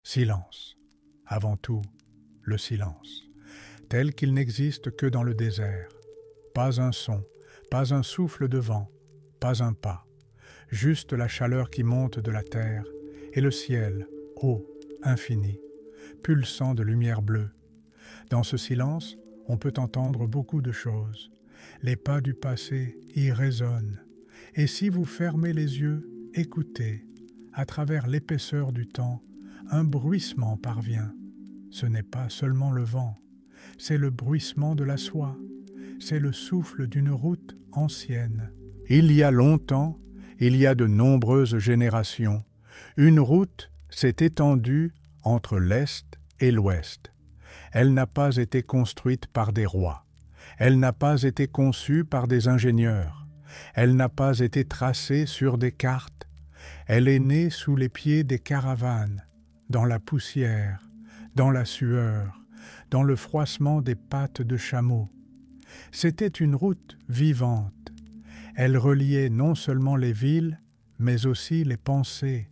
Silence. Avant tout, le silence, tel qu'il n'existe que dans le désert. Pas un son, pas un souffle de vent, pas un pas. Juste la chaleur qui monte de la terre et le ciel, haut, infini, pulsant de lumière bleue. Dans ce silence, on peut entendre beaucoup de choses. Les pas du passé y résonnent. Et si vous fermez les yeux, écoutez, à travers l'épaisseur du temps, un bruissement parvient. Ce n'est pas seulement le vent, c'est le bruissement de la soie, c'est le souffle d'une route ancienne. Il y a longtemps, il y a de nombreuses générations, une route s'est étendue entre l'Est et l'Ouest. Elle n'a pas été construite par des rois, elle n'a pas été conçue par des ingénieurs, elle n'a pas été tracée sur des cartes, elle est née sous les pieds des caravanes, dans la poussière, dans la sueur, dans le froissement des pattes de chameau. C'était une route vivante. Elle reliait non seulement les villes, mais aussi les pensées,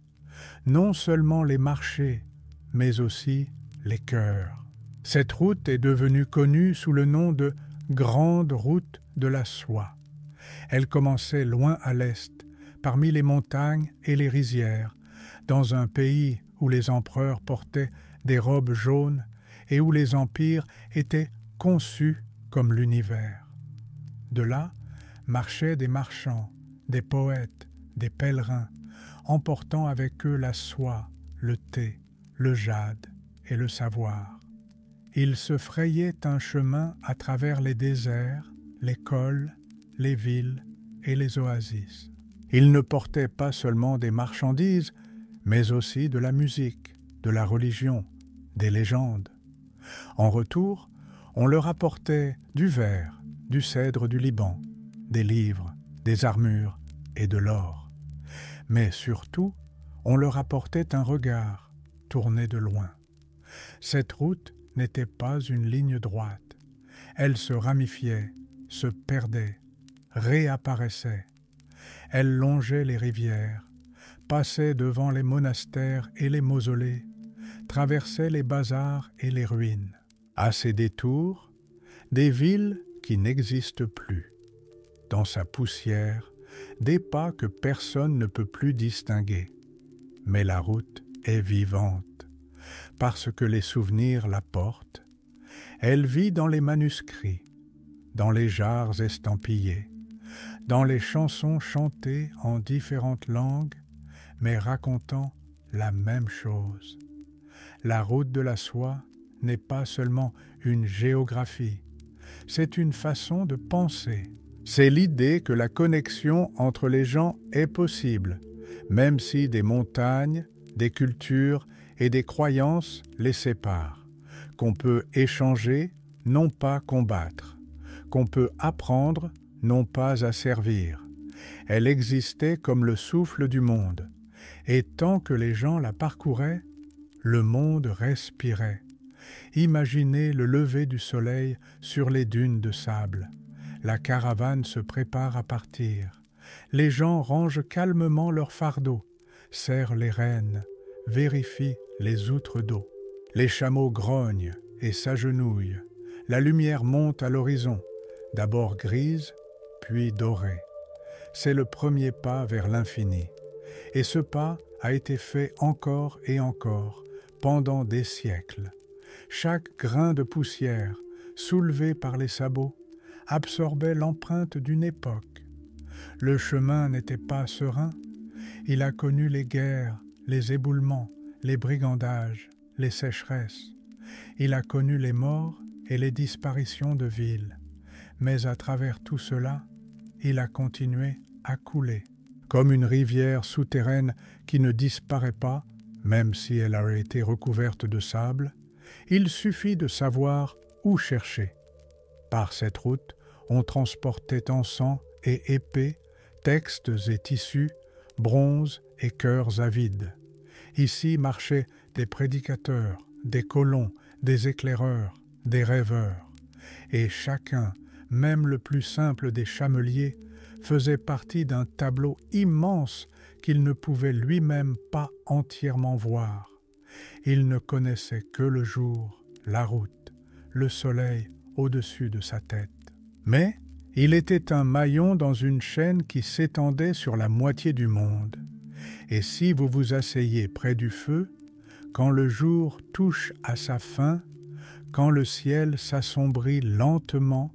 non seulement les marchés, mais aussi les cœurs. Cette route est devenue connue sous le nom de Grande Route de la Soie. Elle commençait loin à l'est, parmi les montagnes et les rizières, dans un pays où les empereurs portaient des robes jaunes et où les empires étaient conçus comme l'univers. De là marchaient des marchands, des poètes, des pèlerins, emportant avec eux la soie, le thé, le jade et le savoir. Ils se frayaient un chemin à travers les déserts, les cols, les villes et les oasis. Ils ne portaient pas seulement des marchandises, mais aussi de la musique, de la religion, des légendes. En retour, on leur apportait du verre, du cèdre du Liban, des livres, des armures et de l'or. Mais surtout, on leur apportait un regard, tourné de loin. Cette route n'était pas une ligne droite. Elle se ramifiait, se perdait, réapparaissait. Elle longeait les rivières, passait devant les monastères et les mausolées, traversait les bazars et les ruines. À ses détours, des villes qui n'existent plus. Dans sa poussière, des pas que personne ne peut plus distinguer. Mais la route est vivante, parce que les souvenirs la portent. Elle vit dans les manuscrits, dans les jarres estampillées, dans les chansons chantées en différentes langues, mais racontant la même chose. La route de la soie n'est pas seulement une géographie, c'est une façon de penser. C'est l'idée que la connexion entre les gens est possible, même si des montagnes, des cultures et des croyances les séparent, qu'on peut échanger, non pas combattre, qu'on peut apprendre, non pas asservir. Elle existait comme le souffle du monde, et tant que les gens la parcouraient, le monde respirait. Imaginez le lever du soleil sur les dunes de sable. La caravane se prépare à partir. Les gens rangent calmement leurs fardeaux, serrent les rênes, vérifient les outres d'eau. Les chameaux grognent et s'agenouillent. La lumière monte à l'horizon, d'abord grise, puis dorée. C'est le premier pas vers l'infini. Et ce pas a été fait encore et encore, pendant des siècles. Chaque grain de poussière, soulevé par les sabots, absorbait l'empreinte d'une époque. Le chemin n'était pas serein. Il a connu les guerres, les éboulements, les brigandages, les sécheresses. Il a connu les morts et les disparitions de villes. Mais à travers tout cela, il a continué à couler, comme une rivière souterraine qui ne disparaît pas, même si elle a été recouverte de sable. Il suffit de savoir où chercher. Par cette route, on transportait encens et épée, textes et tissus, bronze et cœurs avides. Ici marchaient des prédicateurs, des colons, des éclaireurs, des rêveurs. Et chacun, même le plus simple des chameliers, faisait partie d'un tableau immense qu'il ne pouvait lui-même pas entièrement voir. Il ne connaissait que le jour, la route, le soleil au-dessus de sa tête. Mais il était un maillon dans une chaîne qui s'étendait sur la moitié du monde. Et si vous vous asseyez près du feu, quand le jour touche à sa fin, quand le ciel s'assombrit lentement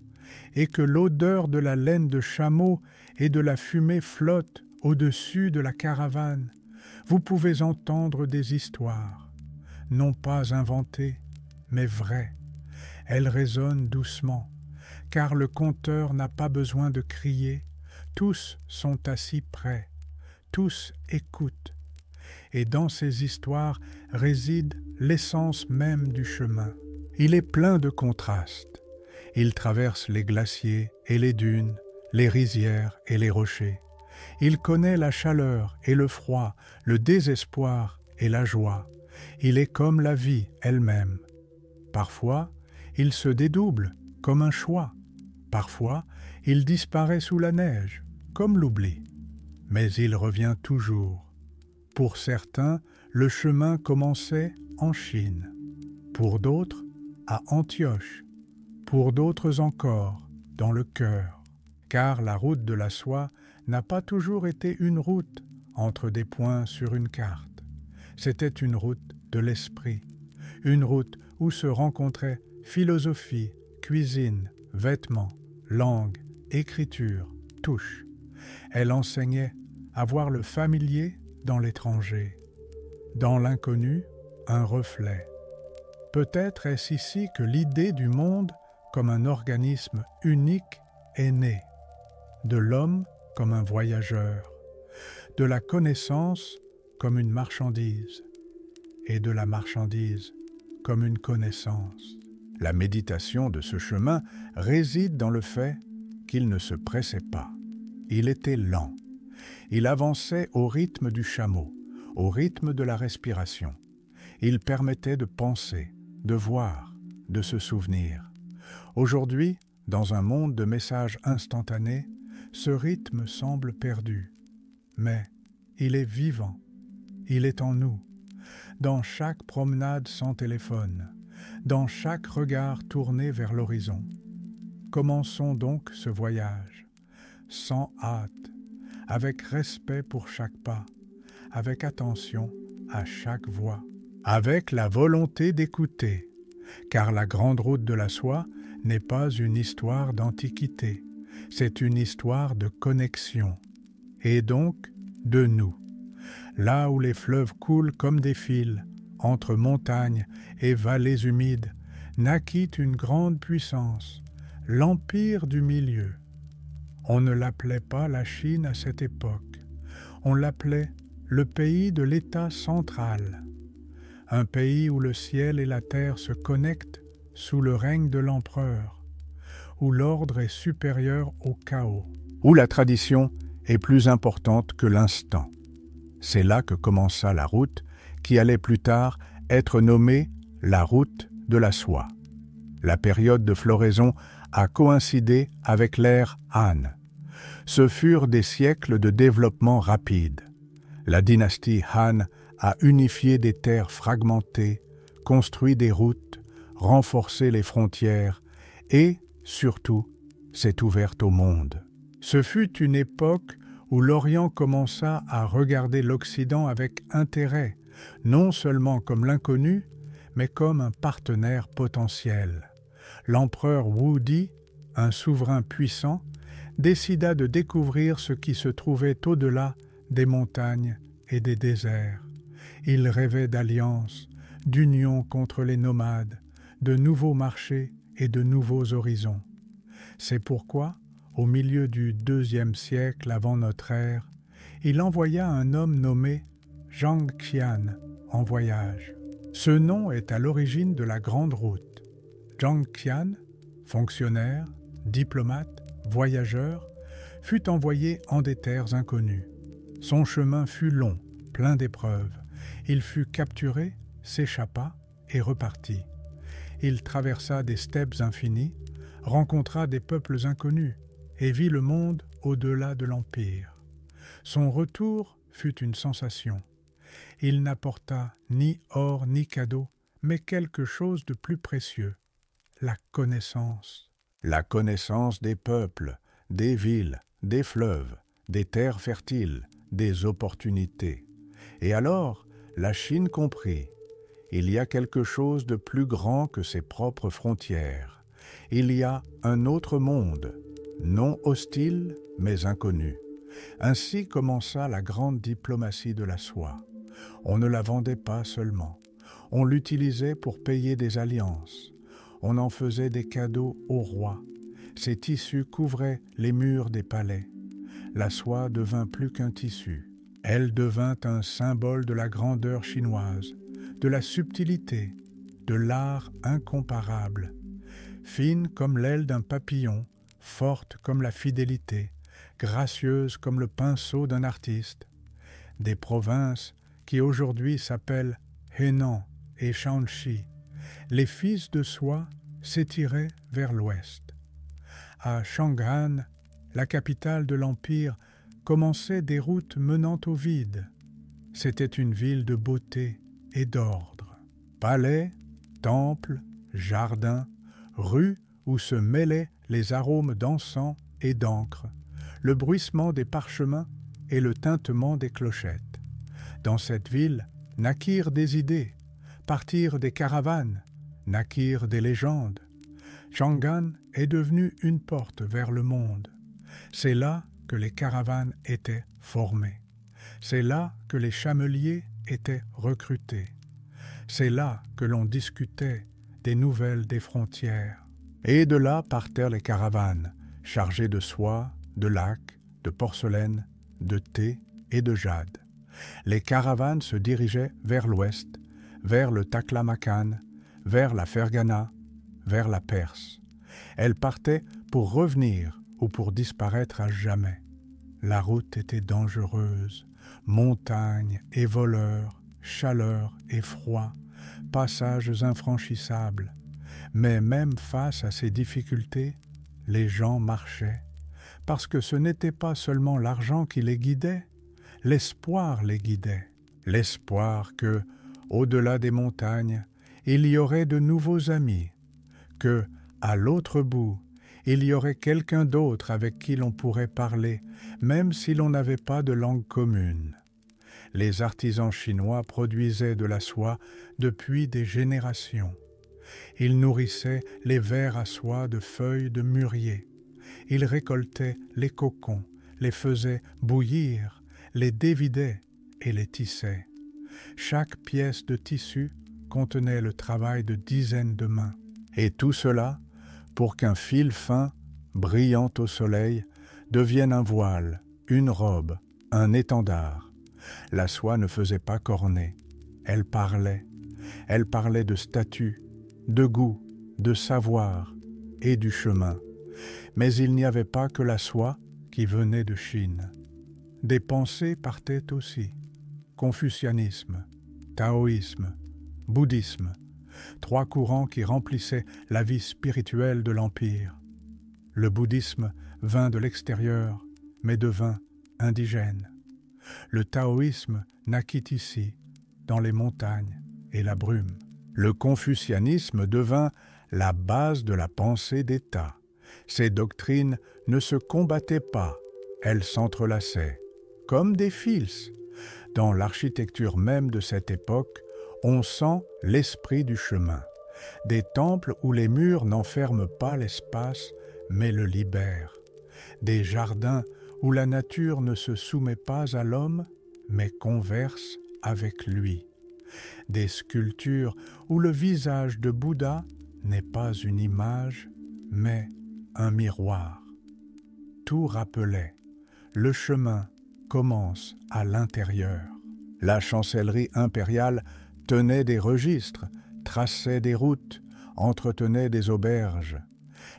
et que l'odeur de la laine de chameau et de la fumée flotte au-dessus de la caravane, vous pouvez entendre des histoires, non pas inventées, mais vraies. Elles résonnent doucement, car le conteur n'a pas besoin de crier, tous sont assis près, tous écoutent. Et dans ces histoires réside l'essence même du chemin. Il est plein de contrastes. Il traverse les glaciers et les dunes, les rizières et les rochers. Il connaît la chaleur et le froid, le désespoir et la joie. Il est comme la vie elle-même. Parfois, il se dédouble comme un choix. Parfois, il disparaît sous la neige, comme l'oubli. Mais il revient toujours. Pour certains, le chemin commençait en Chine. Pour d'autres, à Antioche. Pour d'autres encore, dans le cœur. Car la route de la soie n'a pas toujours été une route entre des points sur une carte. C'était une route de l'esprit, une route où se rencontraient philosophie, cuisine, vêtements, langue, écriture, touche. Elle enseignait à voir le familier dans l'étranger, dans l'inconnu, un reflet. Peut-être est-ce ici que l'idée du monde comme un organisme unique est née, de l'homme comme un voyageur, de la connaissance comme une marchandise, et de la marchandise comme une connaissance. La méditation de ce chemin réside dans le fait qu'il ne se pressait pas. Il était lent. Il avançait au rythme du chameau, au rythme de la respiration. Il permettait de penser, de voir, de se souvenir. Aujourd'hui, dans un monde de messages instantanés, ce rythme semble perdu. Mais il est vivant. Il est en nous. Dans chaque promenade sans téléphone, dans chaque regard tourné vers l'horizon. Commençons donc ce voyage, sans hâte, avec respect pour chaque pas, avec attention à chaque voix, avec la volonté d'écouter, car la grande route de la soie n'est pas une histoire d'antiquité, c'est une histoire de connexion, et donc de nous. Là où les fleuves coulent comme des fils, entre montagnes et vallées humides, naquit une grande puissance, l'Empire du Milieu. On ne l'appelait pas la Chine à cette époque, on l'appelait le pays de l'État central, un pays où le ciel et la terre se connectent sous le règne de l'empereur, où l'ordre est supérieur au chaos, où la tradition est plus importante que l'instant. C'est là que commença la route qui allait plus tard être nommée la route de la soie. La période de floraison a coïncidé avec l'ère Han. Ce furent des siècles de développement rapide. La dynastie Han a unifié des terres fragmentées, construit des routes, renforcé les frontières et, surtout, s'est ouverte au monde. Ce fut une époque où l'Orient commença à regarder l'Occident avec intérêt, non seulement comme l'inconnu, mais comme un partenaire potentiel. L'empereur Wu Di, un souverain puissant, décida de découvrir ce qui se trouvait au-delà des montagnes et des déserts. Il rêvait d'alliances, d'union contre les nomades, de nouveaux marchés et de nouveaux horizons. C'est pourquoi, au milieu du IIe siècle avant notre ère, il envoya un homme nommé Zhang Qian en voyage. Ce nom est à l'origine de la Grande Route. Zhang Qian, fonctionnaire, diplomate, voyageur, fut envoyé en des terres inconnues. Son chemin fut long, plein d'épreuves. Il fut capturé, s'échappa et repartit. Il traversa des steppes infinies, rencontra des peuples inconnus et vit le monde au-delà de l'Empire. Son retour fut une sensation. Il n'apporta ni or ni cadeau, mais quelque chose de plus précieux, la connaissance. La connaissance des peuples, des villes, des fleuves, des terres fertiles, des opportunités. Et alors, la Chine comprit. Il y a quelque chose de plus grand que ses propres frontières. Il y a un autre monde, non hostile, mais inconnu. Ainsi commença la grande diplomatie de la soie. On ne la vendait pas seulement. On l'utilisait pour payer des alliances. On en faisait des cadeaux aux rois. Ces tissus couvraient les murs des palais. La soie devint plus qu'un tissu. Elle devint un symbole de la grandeur chinoise, de la subtilité, de l'art incomparable. Fine comme l'aile d'un papillon, forte comme la fidélité, gracieuse comme le pinceau d'un artiste. Des provinces qui aujourd'hui s'appellent Henan et Shanxi, les fils de soie s'étiraient vers l'ouest. À Chang'an, la capitale de l'Empire, commençaient des routes menant au vide. C'était une ville de beauté et d'ordre. Palais, temples, jardins, rues où se mêlaient les arômes d'encens et d'encre, le bruissement des parchemins et le tintement des clochettes. Dans cette ville naquirent des idées, partirent des caravanes, naquirent des légendes. Chang'an est devenue une porte vers le monde. C'est là que les caravanes étaient formées. C'est là que les chameliers étaient recrutés. C'est là que l'on discutait des nouvelles des frontières. Et de là partèrent les caravanes, chargées de soie, de lac, de porcelaine, de thé et de jade. Les caravanes se dirigeaient vers l'ouest, vers le Taklamakan, vers la Fergana, vers la Perse. Elles partaient pour revenir ou pour disparaître à jamais. La route était dangereuse, montagnes et voleurs, chaleur et froid, passages infranchissables. Mais même face à ces difficultés, les gens marchaient, parce que ce n'était pas seulement l'argent qui les guidait, l'espoir les guidait. L'espoir que, au-delà des montagnes, il y aurait de nouveaux amis, que, à l'autre bout, il y aurait quelqu'un d'autre avec qui l'on pourrait parler, même si l'on n'avait pas de langue commune. Les artisans chinois produisaient de la soie depuis des générations. Ils nourrissaient les vers à soie de feuilles de mûrier. Ils récoltaient les cocons, les faisaient bouillir, les dévidaient et les tissaient. Chaque pièce de tissu contenait le travail de dizaines de mains. Et tout cela pour qu'un fil fin, brillant au soleil, devienne un voile, une robe, un étendard. La soie ne faisait pas corner. Elle parlait. Elle parlait de statut, de goût, de savoir et du chemin. Mais il n'y avait pas que la soie qui venait de Chine. Des pensées partaient aussi. Confucianisme, taoïsme, bouddhisme, trois courants qui remplissaient la vie spirituelle de l'Empire. Le bouddhisme vint de l'extérieur, mais devint indigène. Le taoïsme naquit ici, dans les montagnes et la brume. Le confucianisme devint la base de la pensée d'État. Ces doctrines ne se combattaient pas, elles s'entrelaçaient, comme des fils. Dans l'architecture même de cette époque, on sent l'esprit du chemin. Des temples où les murs n'enferment pas l'espace, mais le libèrent. Des jardins où la nature ne se soumet pas à l'homme, mais converse avec lui. Des sculptures où le visage de Bouddha n'est pas une image, mais un miroir. Tout rappelait, le chemin commence à l'intérieur. La chancellerie impériale tenait des registres, traçait des routes, entretenait des auberges.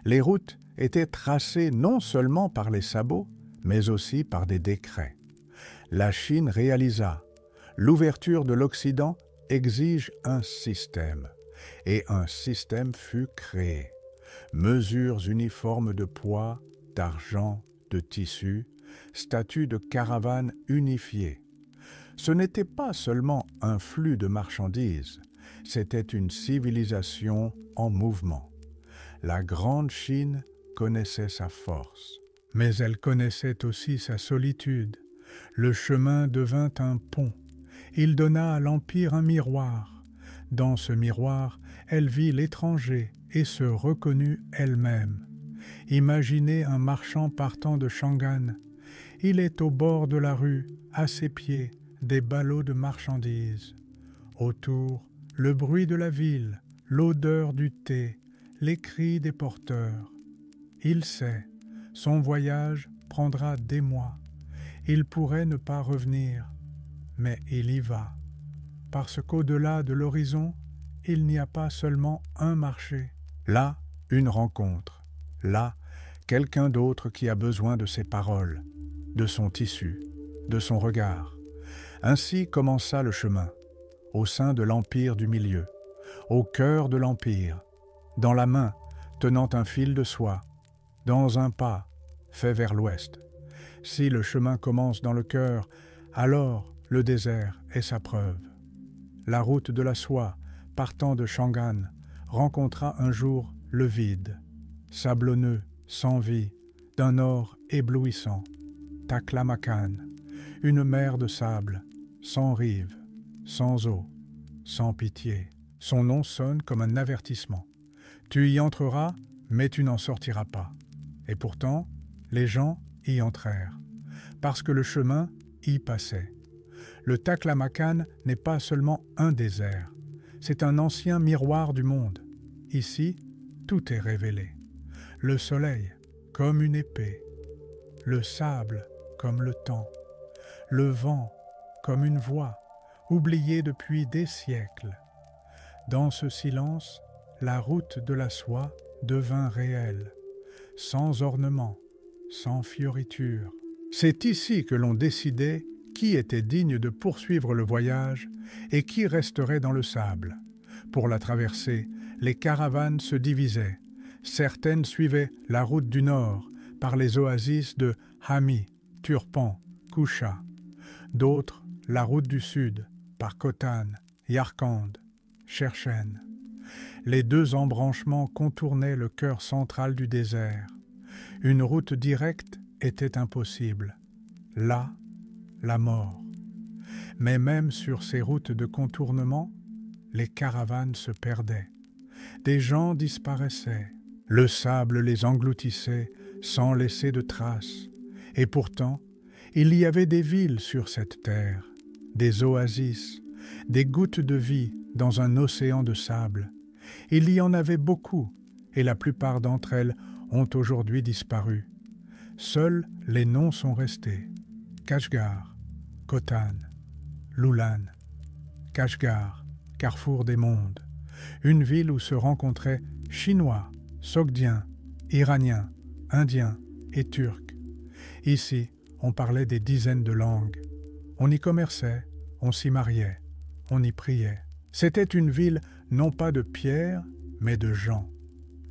Les routes étaient tracées non seulement par les sabots, mais aussi par des décrets. La Chine réalisa, l'ouverture de l'Occident exige un système, et un système fut créé. Mesures uniformes de poids, d'argent, de tissu, statut de caravane unifié. Ce n'était pas seulement un flux de marchandises, c'était une civilisation en mouvement. La grande Chine connaissait sa force, mais elle connaissait aussi sa solitude. Le chemin devint un pont. Il donna à l'Empire un miroir. Dans ce miroir, elle vit l'étranger et se reconnut elle-même. Imaginez un marchand partant de Chang'an. Il est au bord de la rue, à ses pieds, des ballots de marchandises. Autour, le bruit de la ville, l'odeur du thé, les cris des porteurs. Il sait, son voyage prendra des mois. Il pourrait ne pas revenir, mais il y va, parce qu'au-delà de l'horizon, il n'y a pas seulement un marché. Là, une rencontre. Là, quelqu'un d'autre qui a besoin de ses paroles, de son tissu, de son regard. Ainsi commença le chemin, au sein de l'Empire du Milieu, au cœur de l'Empire, dans la main tenant un fil de soie, dans un pas fait vers l'ouest. Si le chemin commence dans le cœur, alors le désert est sa preuve. La route de la soie, partant de Chang'an, rencontra un jour le vide, sablonneux, sans vie, d'un or éblouissant, Taklamakan, une mer de sable, sans rive, sans eau, sans pitié. Son nom sonne comme un avertissement. Tu y entreras, mais tu n'en sortiras pas. Et pourtant, les gens y entrèrent, parce que le chemin y passait. Le Taklamakan n'est pas seulement un désert, c'est un ancien miroir du monde. Ici, tout est révélé. Le soleil comme une épée, le sable comme le temps, le vent comme une voix, oubliée depuis des siècles. Dans ce silence, la route de la soie devint réelle, sans ornement, sans fioriture. C'est ici que l'on décidait qui était digne de poursuivre le voyage et qui resterait dans le sable. Pour la traversée, les caravanes se divisaient. Certaines suivaient la route du nord par les oasis de Hami, Turpan, Kusha. D'autres, la route du sud par Khotan, Yarkand, Sherchen. Les deux embranchements contournaient le cœur central du désert. Une route directe était impossible. Là, la mort. Mais même sur ces routes de contournement, les caravanes se perdaient. Des gens disparaissaient. Le sable les engloutissait sans laisser de traces. Et pourtant, il y avait des villes sur cette terre, des oasis, des gouttes de vie dans un océan de sable. Il y en avait beaucoup, et la plupart d'entre elles ont aujourd'hui disparu. Seuls les noms sont restés. Kashgar, Khotan, Lulan. Kashgar, carrefour des mondes. Une ville où se rencontraient Chinois, Sogdiens, Iraniens, Indiens et Turcs. Ici, on parlait des dizaines de langues. On y commerçait, on s'y mariait, on y priait. C'était une ville non pas de pierre, mais de gens.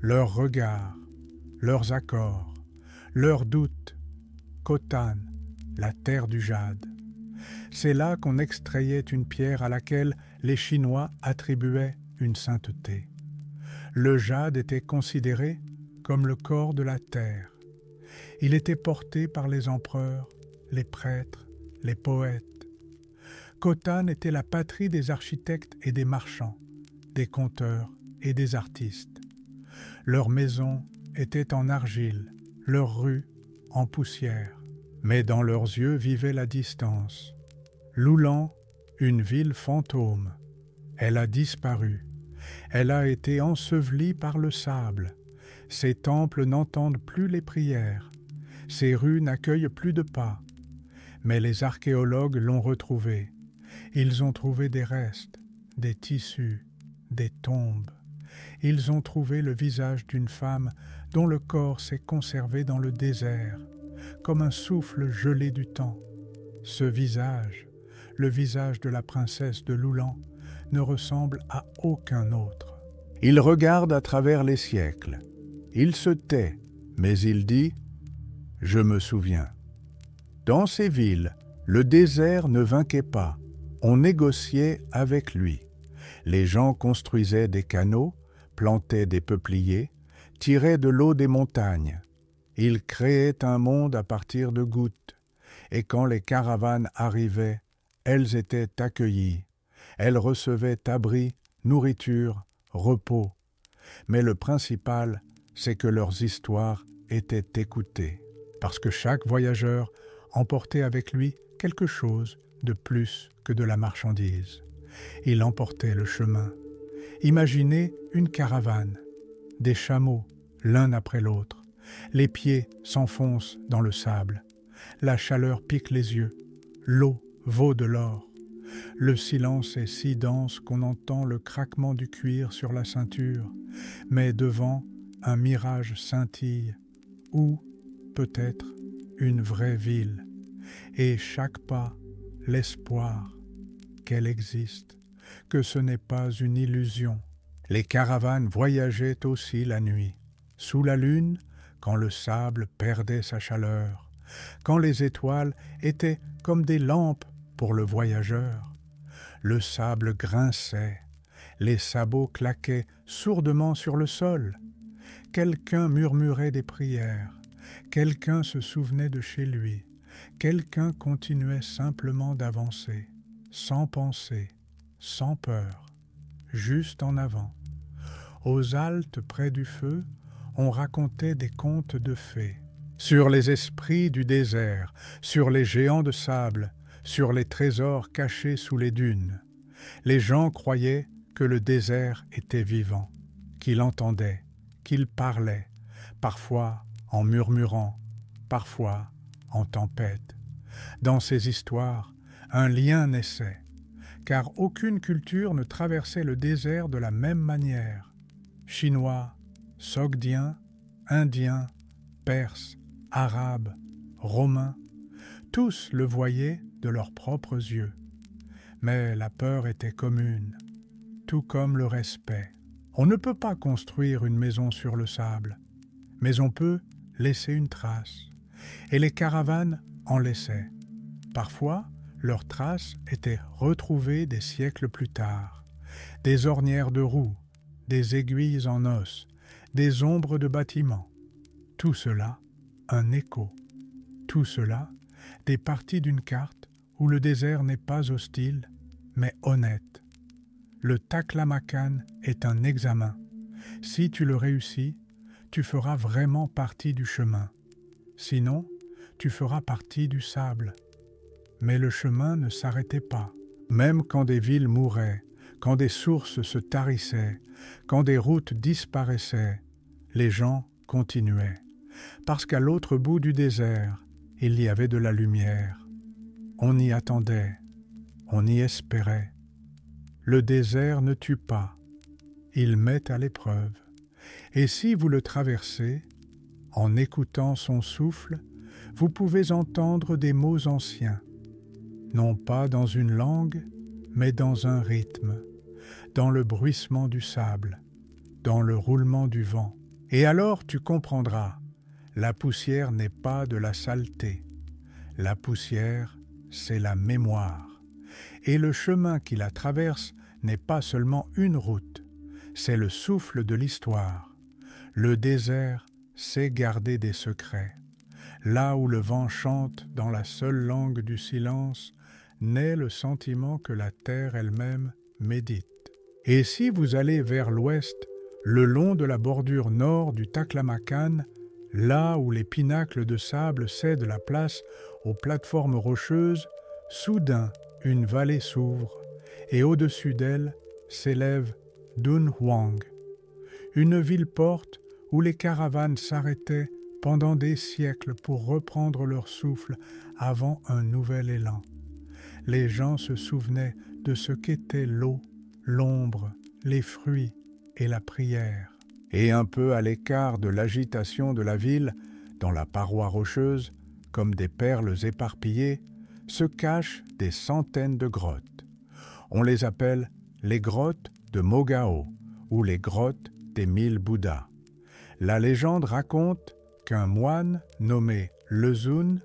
Leurs regards, leurs accords, leurs doutes. Khotan, la terre du jade. C'est là qu'on extrayait une pierre à laquelle les Chinois attribuaient une sainteté. Le jade était considéré comme le corps de la terre. Il était porté par les empereurs, les prêtres, les poètes. Khotan était la patrie des architectes et des marchands, des conteurs et des artistes. Leurs maisons étaient en argile, leurs rues en poussière. Mais dans leurs yeux vivait la distance. Lulan, une ville fantôme. Elle a disparu. Elle a été ensevelie par le sable. Ses temples n'entendent plus les prières. Ses rues n'accueillent plus de pas. Mais les archéologues l'ont retrouvée. Ils ont trouvé des restes, des tissus, des tombes. Ils ont trouvé le visage d'une femme dont le corps s'est conservé dans le désert, comme un souffle gelé du temps. Ce visage, le visage de la princesse de Lulan, ne ressemble à aucun autre. Il regarde à travers les siècles. Il se tait, mais il dit « Je me souviens ». Dans ces villes, le désert ne vainquait pas. On négociait avec lui. Les gens construisaient des canaux, plantaient des peupliers, tiraient de l'eau des montagnes. Ils créaient un monde à partir de gouttes. Et quand les caravanes arrivaient, elles étaient accueillies. Elles recevaient abri, nourriture, repos. Mais le principal, c'est que leurs histoires étaient écoutées, parce que chaque voyageur emportait avec lui quelque chose de plus que de la marchandise. Il emportait le chemin. Imaginez une caravane, des chameaux l'un après l'autre. Les pieds s'enfoncent dans le sable. La chaleur pique les yeux. L'eau vaut de l'or. Le silence est si dense qu'on entend le craquement du cuir sur la ceinture, mais devant, un mirage scintille, ou, peut-être, une vraie ville. Et chaque pas, l'espoir qu'elle existe, que ce n'est pas une illusion. Les caravanes voyageaient aussi la nuit, sous la lune, quand le sable perdait sa chaleur, quand les étoiles étaient comme des lampes pour le voyageur. Le sable grinçait, les sabots claquaient sourdement sur le sol. Quelqu'un murmurait des prières, quelqu'un se souvenait de chez lui, quelqu'un continuait simplement d'avancer, sans penser, sans peur, juste en avant. Aux haltes près du feu, on racontait des contes de fées, sur les esprits du désert, sur les géants de sable, sur les trésors cachés sous les dunes. Les gens croyaient que le désert était vivant, qu'il entendait, qu'il parlait, parfois en murmurant, parfois en tempête. Dans ces histoires, un lien naissait, car aucune culture ne traversait le désert de la même manière. Chinois, Sogdiens, Indiens, Perses, Arabes, Romains, tous le voyaient de leurs propres yeux. Mais la peur était commune, tout comme le respect. On ne peut pas construire une maison sur le sable, mais on peut laisser une trace. Et les caravanes en laissaient. Parfois, leurs traces étaient retrouvées des siècles plus tard. Des ornières de roues, des aiguilles en os, des ombres de bâtiments. Tout cela, un écho. Tout cela, des parties d'une carte où le désert n'est pas hostile, mais honnête. Le Taklamakan est un examen. Si tu le réussis, tu feras vraiment partie du chemin. Sinon, tu feras partie du sable. Mais le chemin ne s'arrêtait pas. Même quand des villes mouraient, quand des sources se tarissaient, quand des routes disparaissaient, les gens continuaient. Parce qu'à l'autre bout du désert, il y avait de la lumière. On y attendait, on y espérait. Le désert ne tue pas, il met à l'épreuve. Et si vous le traversez, en écoutant son souffle, vous pouvez entendre des mots anciens, non pas dans une langue, mais dans un rythme, dans le bruissement du sable, dans le roulement du vent. Et alors tu comprendras, la poussière n'est pas de la saleté. La poussière, c'est la mémoire. Et le chemin qui la traverse n'est pas seulement une route, c'est le souffle de l'histoire. Le désert sait garder des secrets. Là où le vent chante dans la seule langue du silence, naît le sentiment que la terre elle-même médite. Et si vous allez vers l'ouest, le long de la bordure nord du Taklamakan, là où les pinacles de sable cèdent la place aux plateformes rocheuses, soudain une vallée s'ouvre, et au-dessus d'elle s'élève Dunhuang, une ville-porte où les caravanes s'arrêtaient pendant des siècles pour reprendre leur souffle avant un nouvel élan. Les gens se souvenaient de ce qu'était l'eau, l'ombre, les fruits et la prière. Et un peu à l'écart de l'agitation de la ville, dans la paroi rocheuse, comme des perles éparpillées, se cachent des centaines de grottes. On les appelle les grottes de Mogao ou les grottes des 1000 Bouddhas. La légende raconte qu'un moine nommé Lezun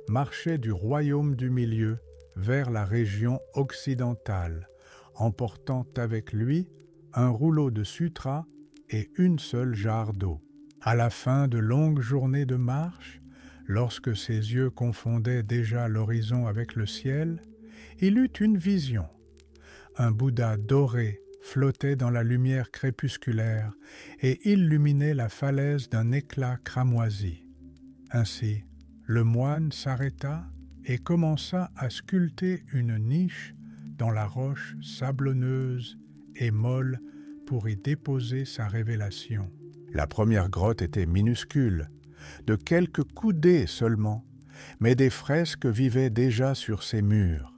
marchait du royaume du milieu vers la région occidentale, emportant avec lui un rouleau de sutras et une seule jarre d'eau. À la fin de longues journées de marche, lorsque ses yeux confondaient déjà l'horizon avec le ciel, il eut une vision. Un Bouddha doré flottait dans la lumière crépusculaire et illuminait la falaise d'un éclat cramoisi. Ainsi, le moine s'arrêta et commença à sculpter une niche dans la roche sablonneuse et molle pour y déposer sa révélation. La première grotte était minuscule, de quelques coudées seulement, mais des fresques vivaient déjà sur ses murs.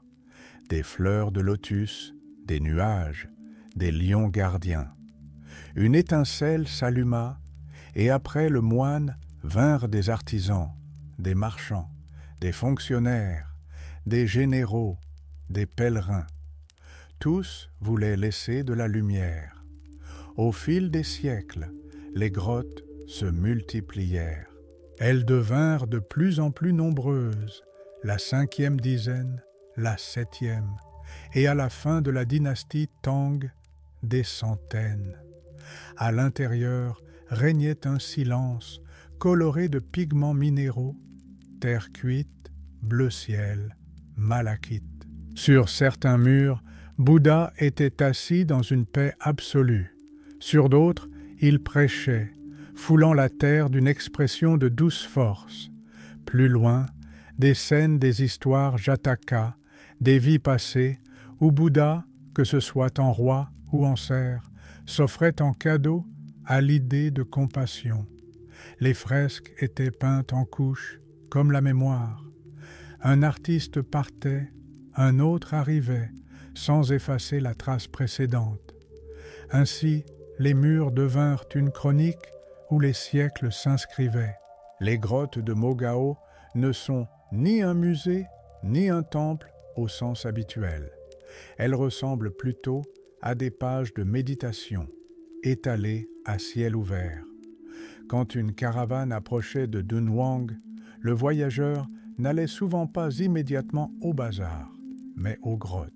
Des fleurs de lotus, des nuages, des lions gardiens. Une étincelle s'alluma, et après le moine vinrent des artisans, des marchands, des fonctionnaires, des généraux, des pèlerins. Tous voulaient laisser de la lumière. Au fil des siècles, les grottes se multiplièrent. Elles devinrent de plus en plus nombreuses, la 5e dizaine, la 7e, et à la fin de la dynastie Tang, des centaines. À l'intérieur régnait un silence coloré de pigments minéraux, terre cuite, bleu ciel, malachite. Sur certains murs, Bouddha était assis dans une paix absolue. Sur d'autres, il prêchait, foulant la terre d'une expression de douce force. Plus loin, des scènes des histoires Jataka, des vies passées, où Bouddha, que ce soit en roi ou en cerf, s'offrait en cadeau à l'idée de compassion. Les fresques étaient peintes en couches, comme la mémoire. Un artiste partait, un autre arrivait, sans effacer la trace précédente. Ainsi, les murs devinrent une chronique où les siècles s'inscrivaient. Les grottes de Mogao ne sont ni un musée, ni un temple au sens habituel. Elles ressemblent plutôt à des pages de méditation, étalées à ciel ouvert. Quand une caravane approchait de Dunhuang, le voyageur n'allait souvent pas immédiatement au bazar, mais aux grottes.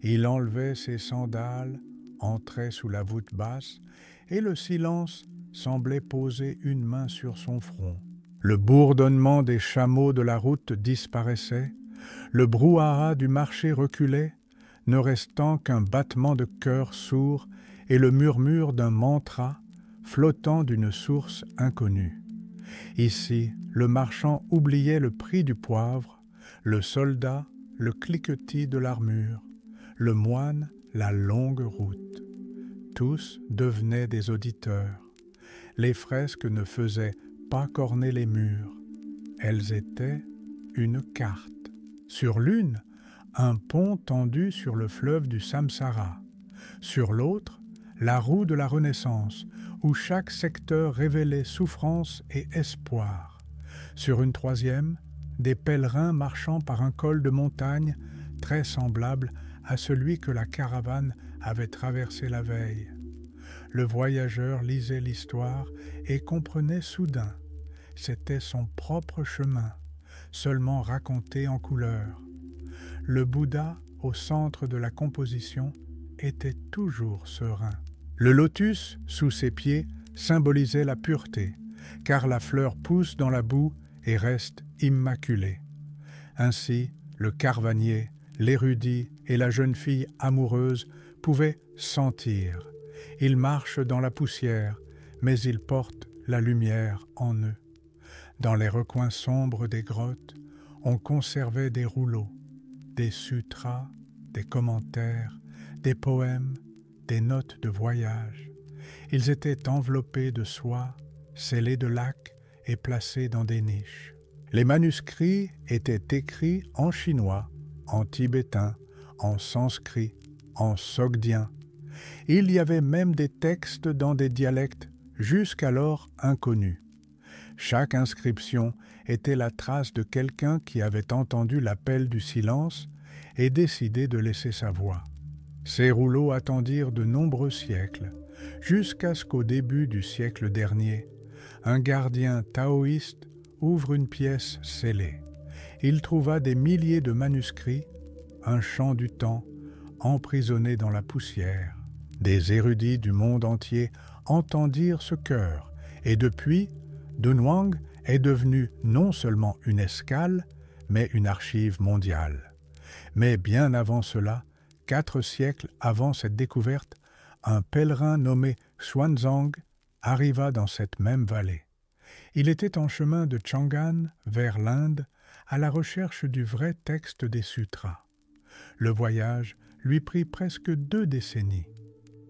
Il enlevait ses sandales, entrait sous la voûte basse, et le silence semblait poser une main sur son front. Le bourdonnement des chameaux de la route disparaissait, le brouhaha du marché reculait, ne restant qu'un battement de cœur sourd et le murmure d'un mantra flottant d'une source inconnue. Ici, le marchand oubliait le prix du poivre, le soldat le cliquetis de l'armure, le moine la longue route. Tous devenaient des auditeurs. Les fresques ne faisaient pas corner les murs. Elles étaient une carte. Sur l'une, un pont tendu sur le fleuve du Samsara. Sur l'autre, la roue de la Renaissance, où chaque secteur révélait souffrance et espoir. Sur une troisième, des pèlerins marchant par un col de montagne très semblable à celui que la caravane avait traversé la veille. Le voyageur lisait l'histoire et comprenait soudain. C'était son propre chemin, seulement raconté en couleurs. Le Bouddha, au centre de la composition, était toujours serein. Le lotus, sous ses pieds, symbolisait la pureté, car la fleur pousse dans la boue et reste immaculée. Ainsi, le carvanier, l'érudit et la jeune fille amoureuse pouvaient sentir. Ils marchent dans la poussière, mais ils portent la lumière en eux. Dans les recoins sombres des grottes, on conservait des rouleaux, des sutras, des commentaires, des poèmes, des notes de voyage. Ils étaient enveloppés de soie, scellés de laque et placés dans des niches. Les manuscrits étaient écrits en chinois, en tibétain, en sanskrit, en sogdien. Il y avait même des textes dans des dialectes jusqu'alors inconnus. Chaque inscription était la trace de quelqu'un qui avait entendu l'appel du silence et décidé de laisser sa voix. Ces rouleaux attendirent de nombreux siècles, jusqu'à ce qu'au début du siècle dernier, un gardien taoïste ouvre une pièce scellée. Il trouva des milliers de manuscrits un chant du temps, emprisonné dans la poussière. Des érudits du monde entier entendirent ce chœur, et depuis, Dunhuang est devenu non seulement une escale, mais une archive mondiale. Mais bien avant cela, 4 siècles avant cette découverte, un pèlerin nommé Xuanzang arriva dans cette même vallée. Il était en chemin de Chang'an vers l'Inde à la recherche du vrai texte des sutras. Le voyage lui prit presque 2 décennies.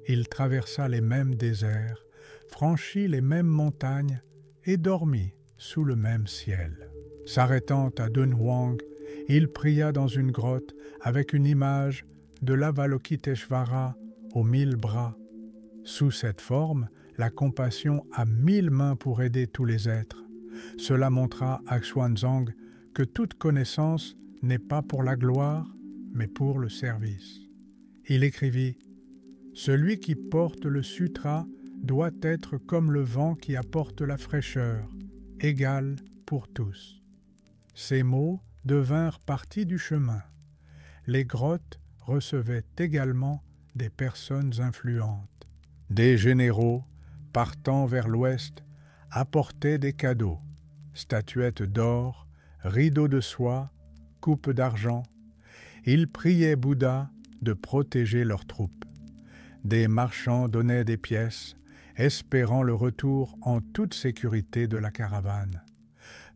Il traversa les mêmes déserts, franchit les mêmes montagnes et dormit sous le même ciel. S'arrêtant à Dunhuang, il pria dans une grotte avec une image de l'Avalokiteshvara aux 1000 bras. Sous cette forme, la compassion a 1000 mains pour aider tous les êtres. Cela montra à Xuanzang que toute connaissance n'est pas pour la gloire, mais pour le service. Il écrivit « Celui qui porte le sutra doit être comme le vent qui apporte la fraîcheur, égal pour tous. » Ces mots devinrent partie du chemin. Les grottes recevaient également des personnes influentes. Des généraux, partant vers l'ouest, apportaient des cadeaux, statuettes d'or, rideaux de soie, coupes d'argent. Ils priaient Bouddha de protéger leurs troupes. Des marchands donnaient des pièces, espérant le retour en toute sécurité de la caravane.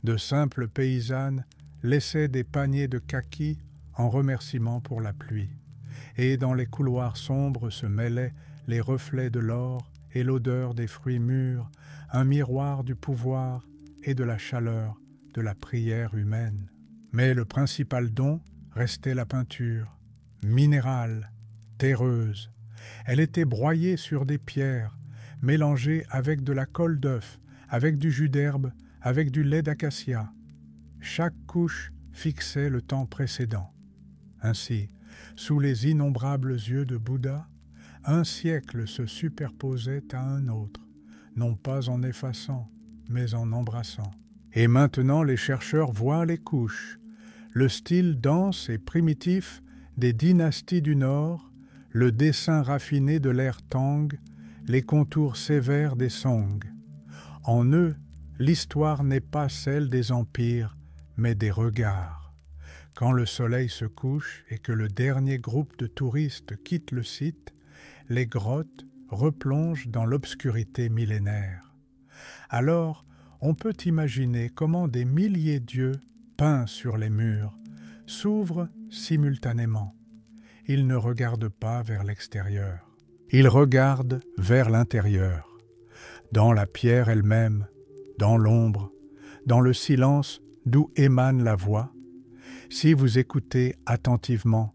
De simples paysannes laissaient des paniers de kaki en remerciement pour la pluie. Et dans les couloirs sombres se mêlaient les reflets de l'or et l'odeur des fruits mûrs, un miroir du pouvoir et de la chaleur de la prière humaine. Mais le principal don restait la peinture, minérale, terreuse. Elle était broyée sur des pierres, mélangée avec de la colle d'œuf, avec du jus d'herbe, avec du lait d'acacia. Chaque couche fixait le temps précédent. Ainsi, sous les innombrables yeux de Bouddha, un siècle se superposait à un autre, non pas en effaçant, mais en embrassant. Et maintenant les chercheurs voient les couches, le style dense et primitif des dynasties du Nord, le dessin raffiné de l'ère Tang, les contours sévères des Song. En eux, l'histoire n'est pas celle des empires, mais des regards. Quand le soleil se couche et que le dernier groupe de touristes quitte le site, les grottes replongent dans l'obscurité millénaire. Alors, on peut imaginer comment des milliers d'yeux, peints sur les murs, s'ouvrent simultanément. Ils ne regardent pas vers l'extérieur. Ils regardent vers l'intérieur. Dans la pierre elle-même, dans l'ombre, dans le silence d'où émane la voix, si vous écoutez attentivement,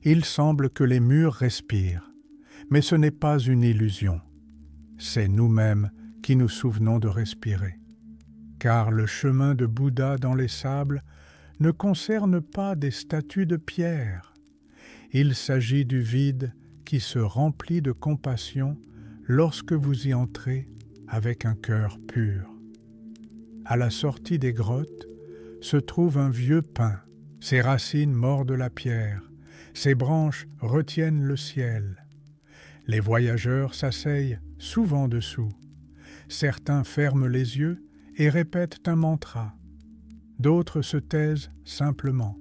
il semble que les murs respirent, mais ce n'est pas une illusion. C'est nous-mêmes qui nous souvenons de respirer. Car le chemin de Bouddha dans les sables ne concerne pas des statues de pierre. Il s'agit du vide qui se remplit de compassion lorsque vous y entrez avec un cœur pur. À la sortie des grottes se trouve un vieux pin. Ses racines mordent la pierre, ses branches retiennent le ciel. Les voyageurs s'asseyent souvent dessous. Certains ferment les yeux et répètent un mantra. D'autres se taisent simplement.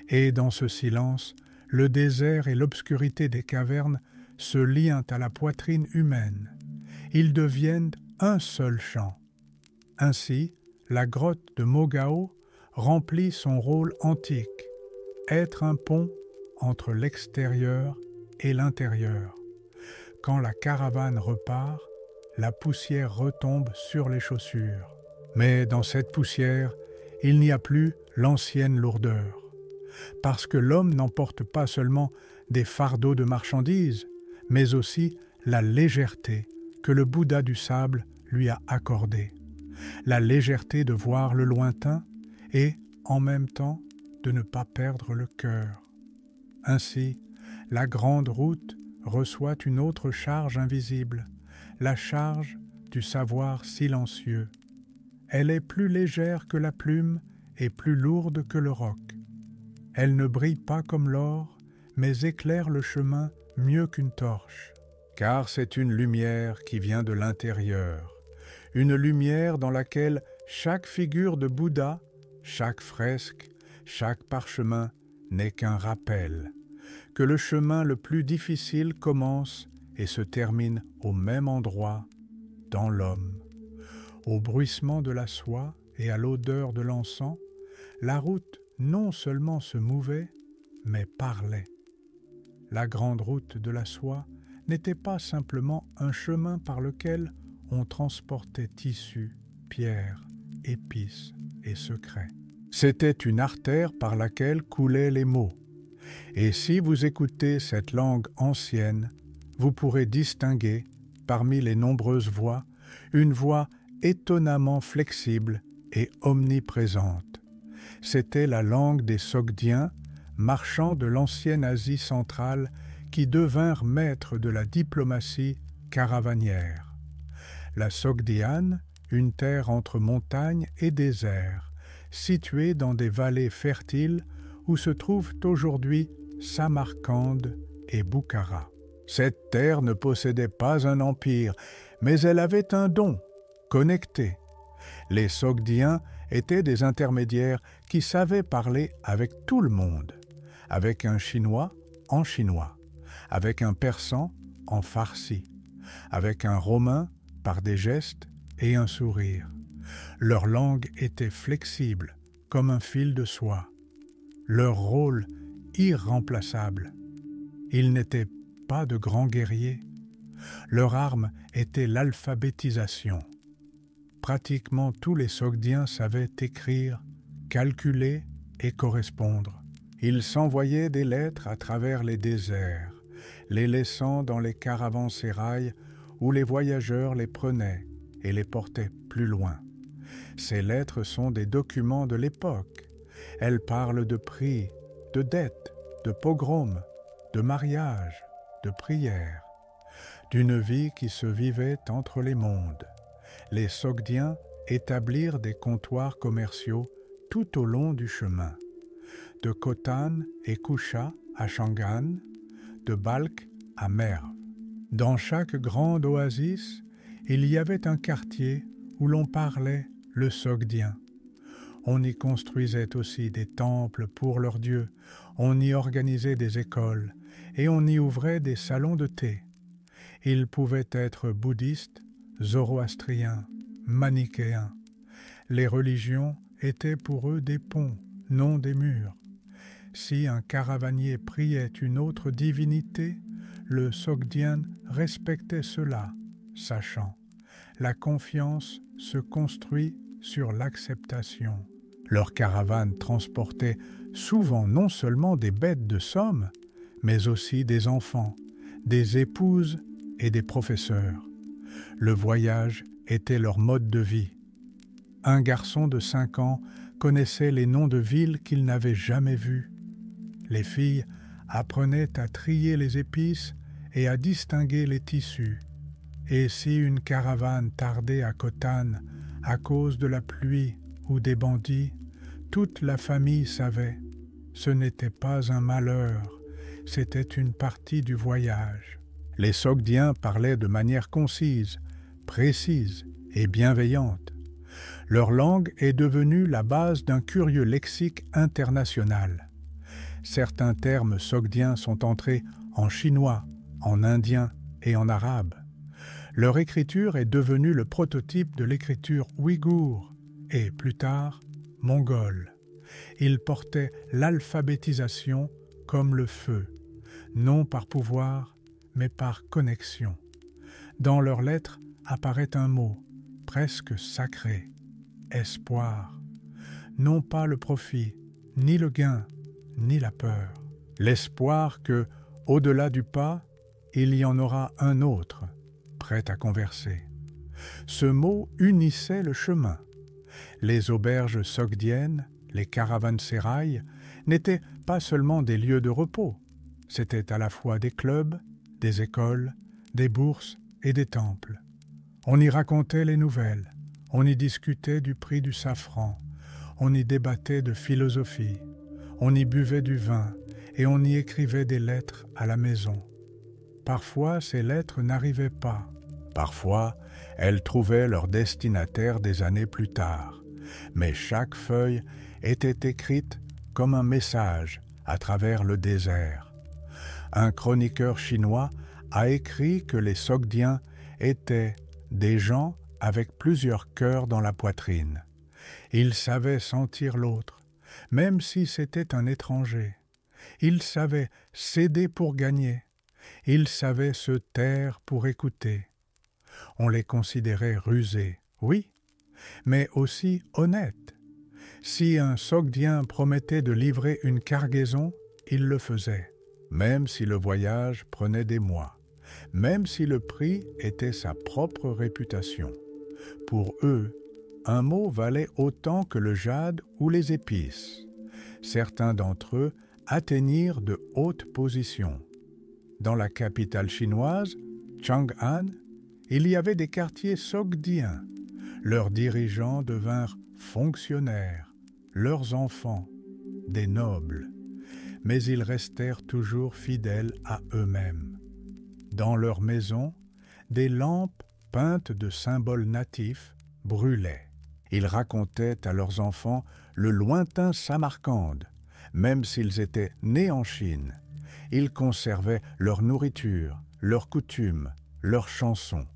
Et dans ce silence, le désert et l'obscurité des cavernes se lient à la poitrine humaine. Ils deviennent un seul chant. Ainsi, la grotte de Mogao remplit son rôle antique, être un pont entre l'extérieur et l'intérieur. Quand la caravane repart, la poussière retombe sur les chaussures. Mais dans cette poussière, il n'y a plus l'ancienne lourdeur. Parce que l'homme n'emporte pas seulement des fardeaux de marchandises, mais aussi la légèreté que le Bouddha du sable lui a accordée. La légèreté de voir le lointain et, en même temps, de ne pas perdre le cœur. Ainsi, la grande route reçoit une autre charge invisible, la charge du savoir silencieux. Elle est plus légère que la plume et plus lourde que le roc. Elle ne brille pas comme l'or, mais éclaire le chemin mieux qu'une torche, car c'est une lumière qui vient de l'intérieur, une lumière dans laquelle chaque figure de Bouddha, chaque fresque, chaque parchemin n'est qu'un rappel, que le chemin le plus difficile commence et se termine au même endroit, dans l'homme. Au bruissement de la soie et à l'odeur de l'encens, la route non seulement se mouvait, mais parlait. La grande route de la soie n'était pas simplement un chemin par lequel on transportait tissus, pierres, épices et secrets. C'était une artère par laquelle coulaient les mots. Et si vous écoutez cette langue ancienne, vous pourrez distinguer, parmi les nombreuses voix, une voix étonnamment flexible et omniprésente. C'était la langue des Sogdiens, marchands de l'ancienne Asie centrale, qui devinrent maîtres de la diplomatie caravanière. La Sogdiane, une terre entre montagnes et déserts, située dans des vallées fertiles où se trouvent aujourd'hui Samarcande et Boukhara. Cette terre ne possédait pas un empire, mais elle avait un don, connecté. Les Sogdiens étaient des intermédiaires qui savaient parler avec tout le monde, avec un Chinois en chinois, avec un Persan en farsi, avec un Romain par des gestes et un sourire. Leur langue était flexible comme un fil de soie, leur rôle irremplaçable. Ils n'étaient pas de grands guerriers. Leur arme était l'alphabétisation. Pratiquement tous les Sogdiens savaient écrire, calculer et correspondre. Ils s'envoyaient des lettres à travers les déserts, les laissant dans les caravansérails où les voyageurs les prenaient et les portaient plus loin. Ces lettres sont des documents de l'époque. Elles parlent de prix, de dettes, de pogroms, de mariages, de prières, d'une vie qui se vivait entre les mondes. Les Sogdiens établirent des comptoirs commerciaux tout au long du chemin, de Khotan et Kusha à Shangan, de Balkh à Merv. Dans chaque grande oasis, il y avait un quartier où l'on parlait le sogdien. On y construisait aussi des temples pour leurs dieux, on y organisait des écoles et on y ouvrait des salons de thé. Ils pouvaient être bouddhistes, zoroastriens, manichéens. Les religions étaient pour eux des ponts, non des murs. Si un caravanier priait une autre divinité, le Sogdien respectait cela, sachant. La confiance se construit sur l'acceptation. Leurs caravanes transportaient souvent non seulement des bêtes de somme, mais aussi des enfants, des épouses et des professeurs. Le voyage était leur mode de vie. Un garçon de 5 ans connaissait les noms de villes qu'il n'avait jamais vues. Les filles apprenaient à trier les épices et à distinguer les tissus. Et si une caravane tardait à Khotan à cause de la pluie ou des bandits, toute la famille savait. Ce n'était pas un malheur, c'était une partie du voyage. Les Sogdiens parlaient de manière concise, précise et bienveillante. Leur langue est devenue la base d'un curieux lexique international. Certains termes sogdiens sont entrés en chinois, en indien et en arabe. Leur écriture est devenue le prototype de l'écriture ouïghour et, plus tard, mongole. Ils portaient l'alphabétisation comme le feu, non par pouvoir, mais par connexion. Dans leurs lettres apparaît un mot, presque sacré, espoir. Non pas le profit, ni le gain, ni la peur. L'espoir que, au-delà du pas, il y en aura un autre, prêt à converser. Ce mot unissait le chemin. Les auberges sogdiennes, les caravansérails, n'étaient pas seulement des lieux de repos. C'étaient à la fois des clubs, des écoles, des bourses et des temples. On y racontait les nouvelles, on y discutait du prix du safran, on y débattait de philosophie, On y buvait du vin et on y écrivait des lettres à la maison. Parfois, ces lettres n'arrivaient pas. Parfois, elles trouvaient leur destinataire des années plus tard. Mais chaque feuille était écrite comme un message à travers le désert. Un chroniqueur chinois a écrit que les Sogdiens étaient des gens avec plusieurs cœurs dans la poitrine. Ils savaient sentir l'autre, même si c'était un étranger. Ils savaient céder pour gagner. Ils savaient se taire pour écouter. On les considérait rusés, oui, mais aussi honnêtes. Si un Sogdien promettait de livrer une cargaison, il le faisait, même si le voyage prenait des mois, même si le prix était sa propre réputation. Pour eux, un mot valait autant que le jade ou les épices. Certains d'entre eux atteignirent de hautes positions. Dans la capitale chinoise, Chang'an, il y avait des quartiers sogdiens. Leurs dirigeants devinrent fonctionnaires, leurs enfants, des nobles. Mais ils restèrent toujours fidèles à eux-mêmes. Dans leurs maisons, des lampes peintes de symboles natifs brûlaient. Ils racontaient à leurs enfants le lointain Samarcande, même s'ils étaient nés en Chine. Ils conservaient leur nourriture, leurs coutumes, leurs chansons.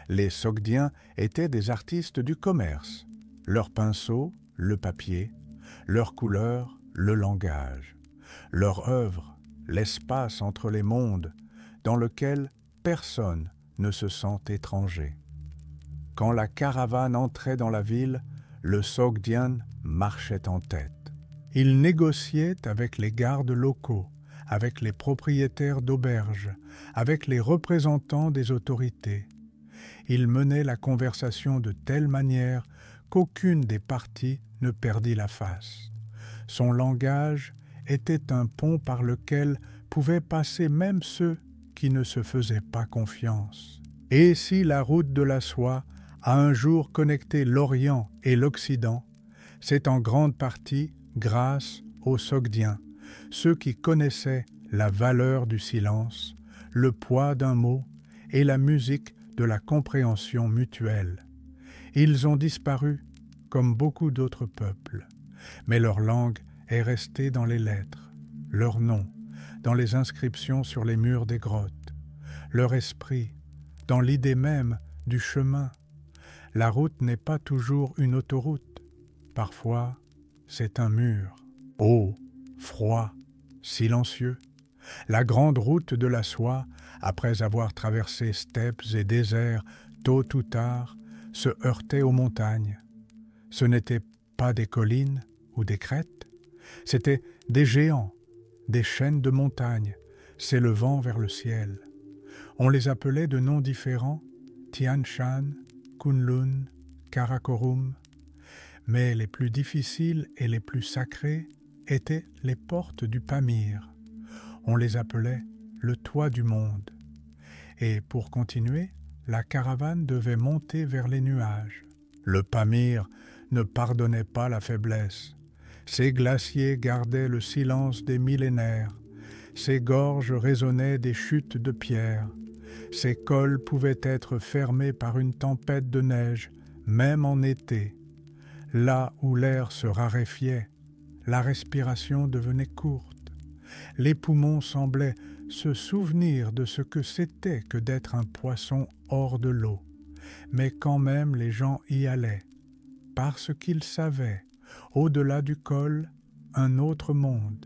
Les Sogdiens étaient des artistes du commerce. Leurs pinceaux, le papier, leurs couleurs, le langage. Leur œuvre, l'espace entre les mondes, dans lequel personne ne se sent étranger. Quand la caravane entrait dans la ville, le Sogdien marchait en tête. Il négociait avec les gardes locaux, avec les propriétaires d'auberges, avec les représentants des autorités. Il menait la conversation de telle manière qu'aucune des parties ne perdit la face. Son langage était un pont par lequel pouvaient passer même ceux qui ne se faisaient pas confiance. Et si la route de la soie a un jour connecté l'Orient et l'Occident, c'est en grande partie grâce aux Sogdiens, ceux qui connaissaient la valeur du silence, le poids d'un mot et la musique de la compréhension mutuelle. Ils ont disparu comme beaucoup d'autres peuples, mais leur langue est restée dans les lettres, leur nom dans les inscriptions sur les murs des grottes, leur esprit dans l'idée même du chemin. La route n'est pas toujours une autoroute, parfois c'est un mur, haut, froid, silencieux. La grande route de la soie, après avoir traversé steppes et déserts, tôt ou tard, se heurtait aux montagnes. Ce n'étaient pas des collines ou des crêtes, c'étaient des géants, des chaînes de montagnes, s'élevant vers le ciel. On les appelait de noms différents, Tian Shan, Kunlun, Karakorum, mais les plus difficiles et les plus sacrées étaient les portes du Pamir. On les appelait le toit du monde. Et pour continuer, la caravane devait monter vers les nuages. Le Pamir ne pardonnait pas la faiblesse. Ses glaciers gardaient le silence des millénaires. Ses gorges résonnaient des chutes de pierre. Ses cols pouvaient être fermés par une tempête de neige, même en été. Là où l'air se raréfiait, la respiration devenait courte. Les poumons semblaient se souvenir de ce que c'était que d'être un poisson hors de l'eau. Mais quand même les gens y allaient, parce qu'ils savaient, au-delà du col, un autre monde,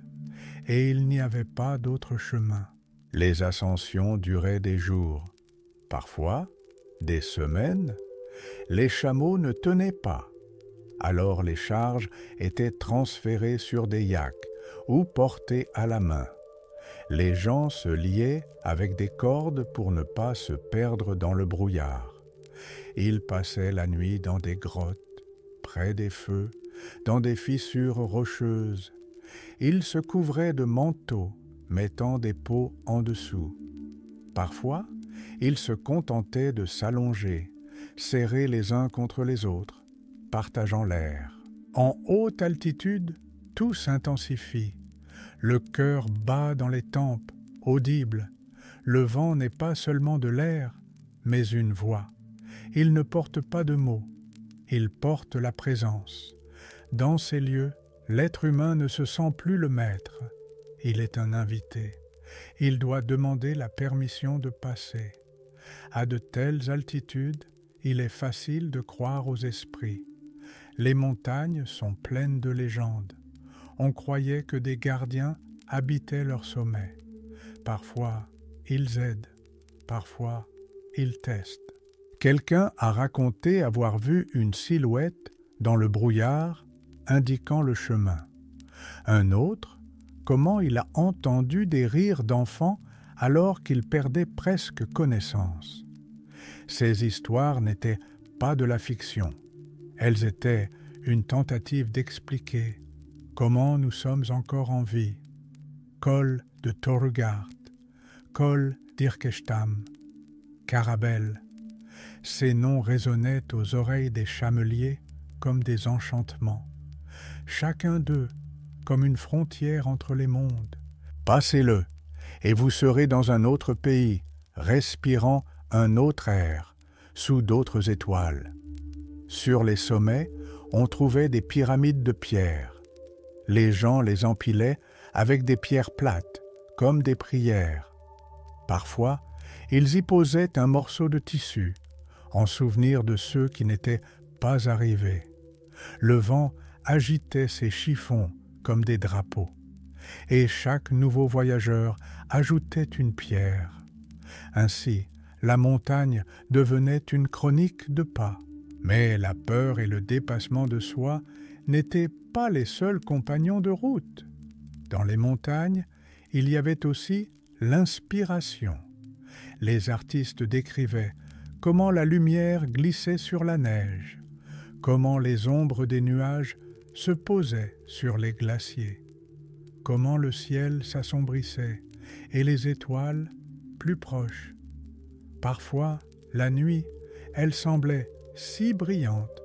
et il n'y avait pas d'autre chemin. Les ascensions duraient des jours, parfois des semaines. Les chameaux ne tenaient pas. Alors les charges étaient transférées sur des yaks ou portées à la main. Les gens se liaient avec des cordes pour ne pas se perdre dans le brouillard. Ils passaient la nuit dans des grottes, près des feux, dans des fissures rocheuses. Ils se couvraient de manteaux, mettant des peaux en dessous. Parfois, ils se contentaient de s'allonger, serrés les uns contre les autres, partageant l'air. En haute altitude, tout s'intensifie. Le cœur bat dans les tempes, audible. Le vent n'est pas seulement de l'air, mais une voix. Il ne porte pas de mots, il porte la présence. Dans ces lieux, l'être humain ne se sent plus le maître. Il est un invité. Il doit demander la permission de passer. À de telles altitudes, il est facile de croire aux esprits. Les montagnes sont pleines de légendes. On croyait que des gardiens habitaient leur sommet. Parfois, ils aident. Parfois, ils testent. Quelqu'un a raconté avoir vu une silhouette dans le brouillard indiquant le chemin. Un autre, comment il a entendu des rires d'enfants alors qu'il perdait presque connaissance. Ces histoires n'étaient pas de la fiction. Elles étaient une tentative d'expliquer comment nous sommes encore en vie. Col de Torugard, Col d'Irkestam, Carabel. Ces noms résonnaient aux oreilles des chameliers comme des enchantements. Chacun d'eux comme une frontière entre les mondes. Passez-le, et vous serez dans un autre pays, respirant un autre air, sous d'autres étoiles. Sur les sommets, on trouvait des pyramides de pierre. Les gens les empilaient avec des pierres plates, comme des prières. Parfois, ils y posaient un morceau de tissu, en souvenir de ceux qui n'étaient pas arrivés. Le vent agitait ces chiffons comme des drapeaux, et chaque nouveau voyageur ajoutait une pierre. Ainsi, la montagne devenait une chronique de pas. Mais la peur et le dépassement de soi n'étaient pas les seuls compagnons de route. Dans les montagnes, il y avait aussi l'inspiration. Les artistes décrivaient comment la lumière glissait sur la neige, comment les ombres des nuages se posaient sur les glaciers, comment le ciel s'assombrissait et les étoiles plus proches. Parfois, la nuit, elle semblait si brillante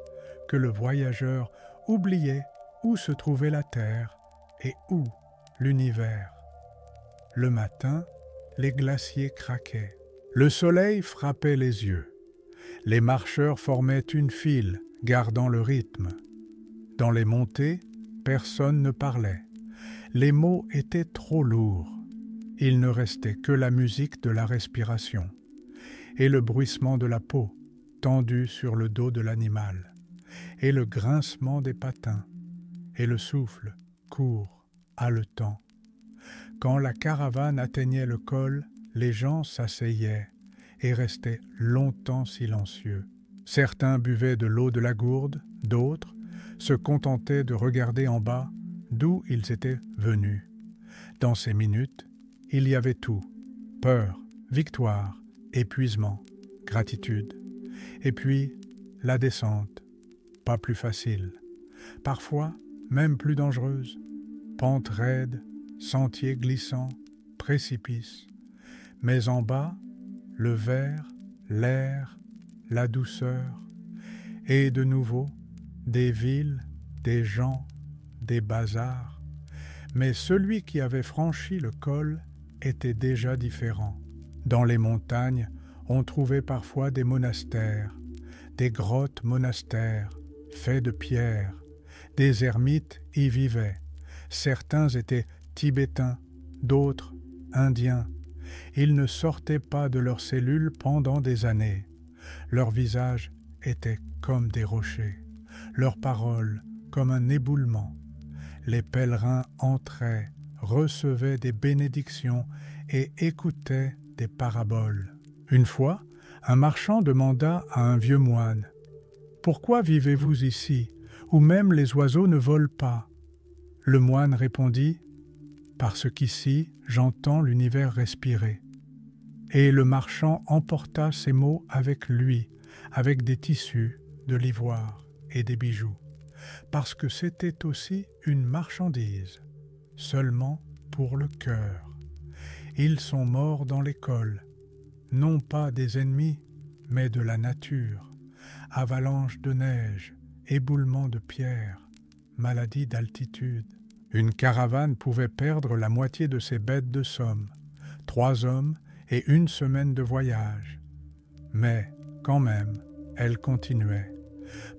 que le voyageur oubliait où se trouvait la terre et où l'univers. Le matin, les glaciers craquaient. Le soleil frappait les yeux. Les marcheurs formaient une file, gardant le rythme. Dans les montées, personne ne parlait. Les mots étaient trop lourds. Il ne restait que la musique de la respiration et le bruissement de la peau tendue sur le dos de l'animal, et le grincement des patins, et le souffle court, haletant. Quand la caravane atteignait le col, les gens s'asseyaient et restaient longtemps silencieux. Certains buvaient de l'eau de la gourde, d'autres se contentaient de regarder en bas d'où ils étaient venus. Dans ces minutes, il y avait tout: peur, victoire, épuisement, gratitude. Et puis, la descente, pas plus facile. Parfois, même plus dangereuse. Pente raide, sentiers glissants, précipices. Mais en bas, le vert, l'air, la douceur. Et de nouveau, des villes, des gens, des bazars. Mais celui qui avait franchi le col était déjà différent. Dans les montagnes, on trouvait parfois des monastères, des grottes monastères, faits de pierre. Des ermites y vivaient. Certains étaient tibétains, d'autres indiens. Ils ne sortaient pas de leurs cellules pendant des années. Leurs visages étaient comme des rochers, leurs paroles comme un éboulement. Les pèlerins entraient, recevaient des bénédictions et écoutaient des paraboles. Une fois, un marchand demanda à un vieux moine « Pourquoi vivez-vous ici, où même les oiseaux ne volent pas ?» Le moine répondit « Parce qu'ici, j'entends l'univers respirer. » Et le marchand emporta ces mots avec lui, avec des tissus, de l'ivoire et des bijoux, parce que c'était aussi une marchandise, seulement pour le cœur. Ils sont morts dans l'école, non pas des ennemis, mais de la nature, avalanche de neige, éboulement de pierre, maladie d'altitude. Une caravane pouvait perdre la moitié de ses bêtes de somme, 3 hommes et 1 semaine de voyage. Mais, quand même, elle continuait,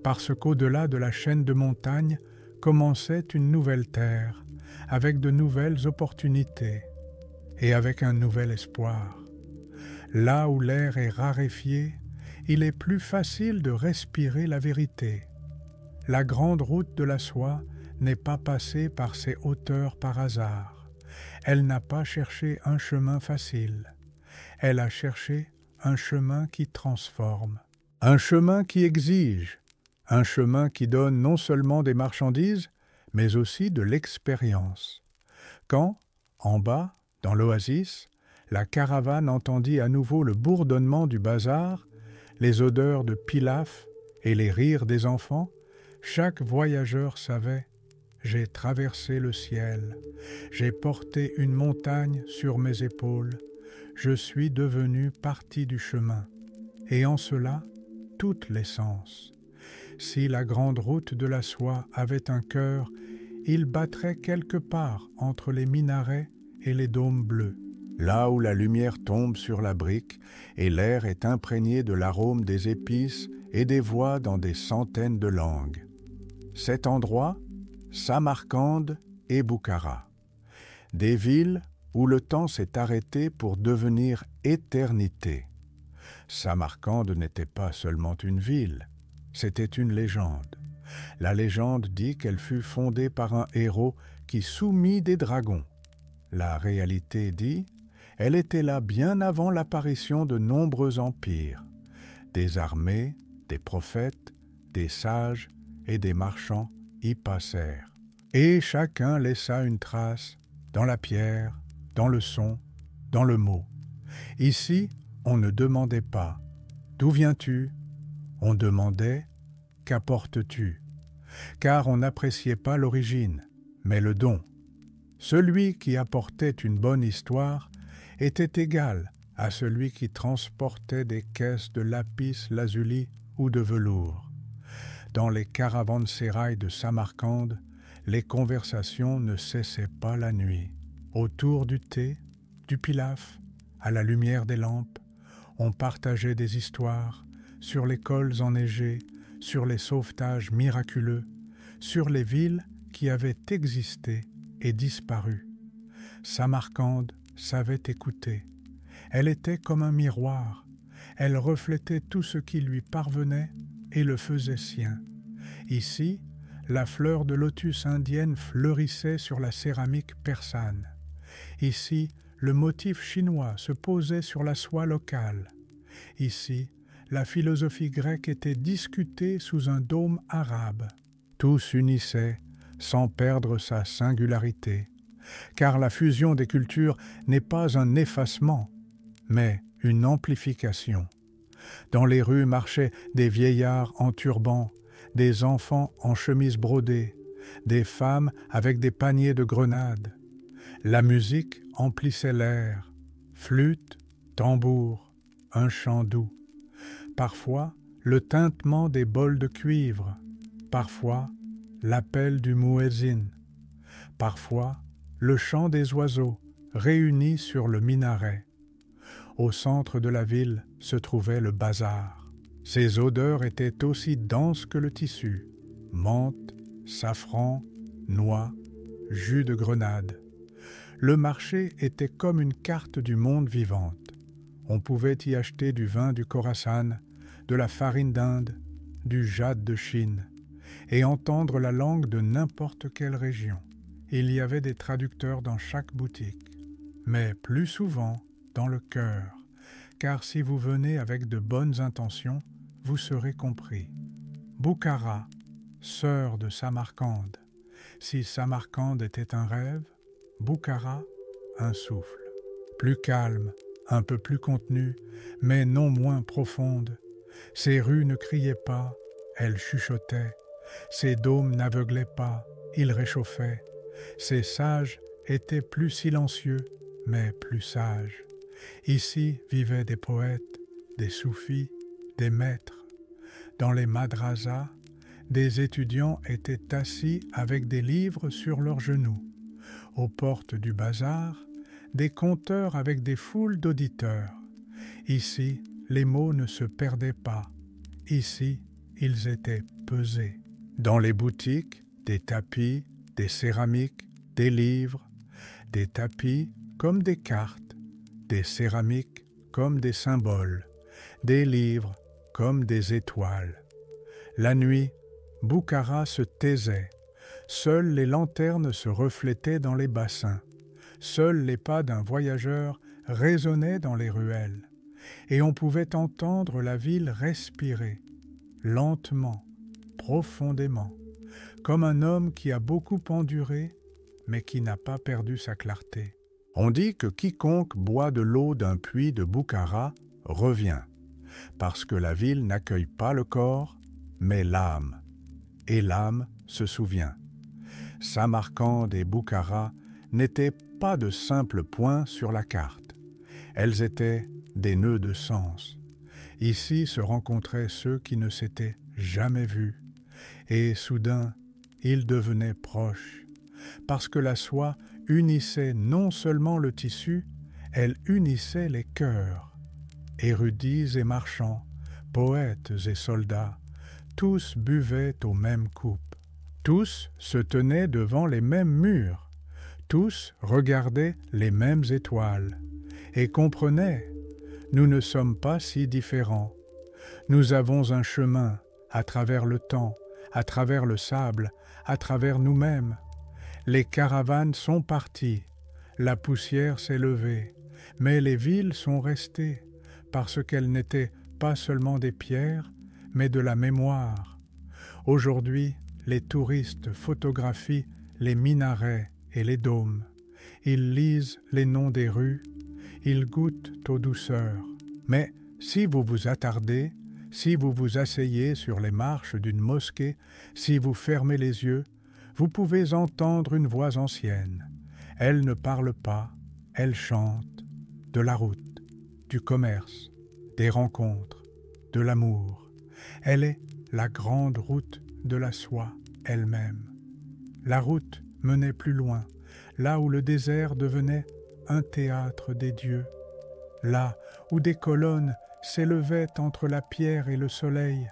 parce qu'au-delà de la chaîne de montagnes commençait une nouvelle terre, avec de nouvelles opportunités et avec un nouvel espoir. Là où l'air est raréfié, il est plus facile de respirer la vérité. La grande route de la soie n'est pas passée par ces hauteurs par hasard. Elle n'a pas cherché un chemin facile. Elle a cherché un chemin qui transforme, un chemin qui exige, un chemin qui donne non seulement des marchandises, mais aussi de l'expérience. Quand, en bas, dans l'oasis, la caravane entendit à nouveau le bourdonnement du bazar, les odeurs de pilaf et les rires des enfants, chaque voyageur savait « J'ai traversé le ciel, j'ai porté une montagne sur mes épaules, je suis devenu partie du chemin, et en cela, toute l'essence. Si la grande route de la soie avait un cœur, il battrait quelque part entre les minarets et les dômes bleus, là où la lumière tombe sur la brique et l'air est imprégné de l'arôme des épices et des voix dans des centaines de langues. Cet endroit, Samarcande et Boukhara, des villes où le temps s'est arrêté pour devenir éternité. Samarcande n'était pas seulement une ville, c'était une légende. La légende dit qu'elle fut fondée par un héros qui soumit des dragons. La réalité dit, elle était là bien avant l'apparition de nombreux empires. Des armées, des prophètes, des sages et des marchands y passèrent. Et chacun laissa une trace dans la pierre, dans le son, dans le mot. Ici, on ne demandait pas « D'où viens-tu » On demandait « Qu'apportes-tu » car on n'appréciait pas l'origine, mais le don. Celui qui apportait une bonne histoire était égal à celui qui transportait des caisses de lapis lazuli ou de velours. Dans les caravansérails de Samarcande, les conversations ne cessaient pas la nuit. Autour du thé, du pilaf, à la lumière des lampes, on partageait des histoires sur les cols enneigés, sur les sauvetages miraculeux, sur les villes qui avaient existé et disparu. Samarcande savait écouter. Elle était comme un miroir. Elle reflétait tout ce qui lui parvenait et le faisait sien. Ici, la fleur de lotus indienne fleurissait sur la céramique persane. Ici, le motif chinois se posait sur la soie locale. Ici, la philosophie grecque était discutée sous un dôme arabe. Tout s'unissait sans perdre sa singularité, car la fusion des cultures n'est pas un effacement, mais une amplification. Dans les rues marchaient des vieillards en turban, des enfants en chemise brodée, des femmes avec des paniers de grenades. La musique emplissait l'air, flûte, tambour, un chant doux. Parfois, le tintement des bols de cuivre, parfois, l'appel du muezzin, parfois, le chant des oiseaux réunis sur le minaret. Au centre de la ville se trouvait le bazar. Ses odeurs étaient aussi denses que le tissu, menthe, safran, noix, jus de grenade. Le marché était comme une carte du monde vivante. On pouvait y acheter du vin du Khorasan, de la farine d'Inde, du jade de Chine, et entendre la langue de n'importe quelle région. Il y avait des traducteurs dans chaque boutique, mais plus souvent dans le cœur, car si vous venez avec de bonnes intentions, vous serez compris. Boukhara, sœur de Samarcande. Si Samarcande était un rêve, Boukhara, un souffle. Plus calme, un peu plus contenue, mais non moins profonde. Ses rues ne criaient pas, elles chuchotaient. Ses dômes n'aveuglaient pas, ils réchauffaient. Ses sages étaient plus silencieux, mais plus sages. Ici vivaient des poètes, des soufis, des maîtres. Dans les madrasas, Des étudiants étaient assis avec des livres sur leurs genoux. Aux portes du bazar, des conteurs avec des foules d'auditeurs. Ici, les mots ne se perdaient pas. Ici, ils étaient pesés. Dans les boutiques, des tapis, des céramiques, des livres, des tapis comme des cartes, des céramiques comme des symboles, des livres comme des étoiles. La nuit, Boukhara se taisait. Seules les lanternes se reflétaient dans les bassins. Seuls les pas d'un voyageur résonnaient dans les ruelles. Et on pouvait entendre la ville respirer, lentement, profondément, comme un homme qui a beaucoup enduré, mais qui n'a pas perdu sa clarté. On dit que quiconque boit de l'eau d'un puits de Boukhara revient, parce que la ville n'accueille pas le corps, mais l'âme. Et l'âme se souvient. Samarcande et Boukhara n'étaient pas de simples points sur la carte. Elles étaient des nœuds de sens. Ici se rencontraient ceux qui ne s'étaient jamais vus. Et soudain, ils devenaient proches, parce que la soie unissait non seulement le tissu, elle unissait les cœurs. Érudits et marchands, poètes et soldats, tous buvaient aux mêmes coupes. Tous se tenaient devant les mêmes murs. Tous regardaient les mêmes étoiles et comprenaient « Nous ne sommes pas si différents. Nous avons un chemin à travers le temps, à travers le sable, à travers nous-mêmes. Les caravanes sont parties, la poussière s'est levée, mais les villes sont restées parce qu'elles n'étaient pas seulement des pierres, mais de la mémoire. Aujourd'hui, les touristes photographient les minarets et les dômes. Ils lisent les noms des rues, ils goûtent aux douceurs. Mais si vous vous attardez, si vous vous asseyez sur les marches d'une mosquée, si vous fermez les yeux, vous pouvez entendre une voix ancienne. Elle ne parle pas, elle chante de la route, du commerce, des rencontres, de l'amour. Elle est la grande route de la soie elle-même. La route menait plus loin, là où le désert devenait un théâtre des dieux, là où des colonnes s'élevaient entre la pierre et le soleil,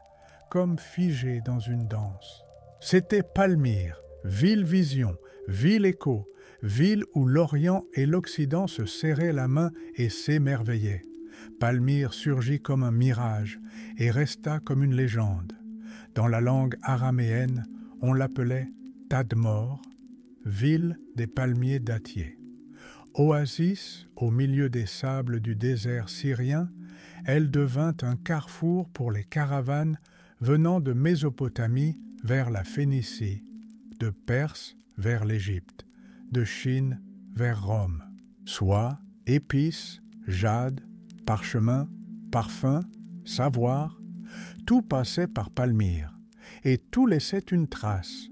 comme figées dans une danse. C'était Palmyre, ville-vision, ville-écho, ville où l'Orient et l'Occident se serraient la main et s'émerveillaient. Palmyre surgit comme un mirage et resta comme une légende. Dans la langue araméenne, on l'appelait Tadmor, ville des palmiers dattiers. Oasis au milieu des sables du désert syrien, elle devint un carrefour pour les caravanes venant de Mésopotamie vers la Phénicie, de Perse vers l'Égypte, de Chine vers Rome. Soie, épices, jade, parchemin, parfum, savoir, tout passait par Palmyre, et tout laissait une trace.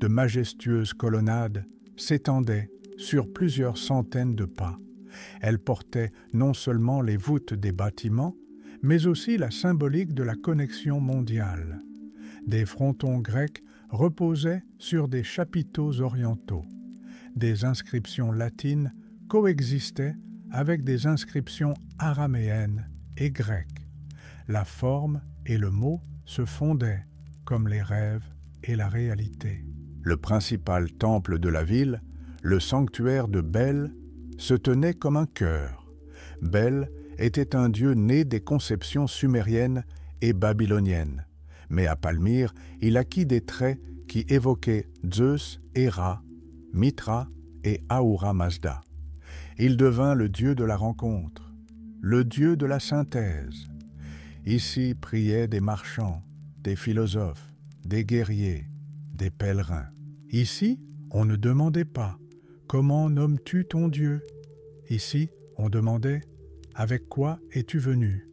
De majestueuses colonnades s'étendaient sur plusieurs centaines de pas. Elles portaient non seulement les voûtes des bâtiments, mais aussi la symbolique de la connexion mondiale. Des frontons grecs reposaient sur des chapiteaux orientaux. Des inscriptions latines coexistaient avec des inscriptions araméennes et grecques. La forme et le mot se fondaient comme les rêves et la réalité. Le principal temple de la ville, le sanctuaire de Bel, se tenait comme un cœur. Bel était un dieu né des conceptions sumériennes et babyloniennes, mais à Palmyre, il acquit des traits qui évoquaient Zeus et Ra, Mitra et Ahura Mazda. Il devint le dieu de la rencontre, le dieu de la synthèse. Ici priaient des marchands, des philosophes, des guerriers, des pèlerins. Ici, on ne demandait pas « Comment nommes-tu ton Dieu ?» Ici, on demandait « Avec quoi es-tu venu ?»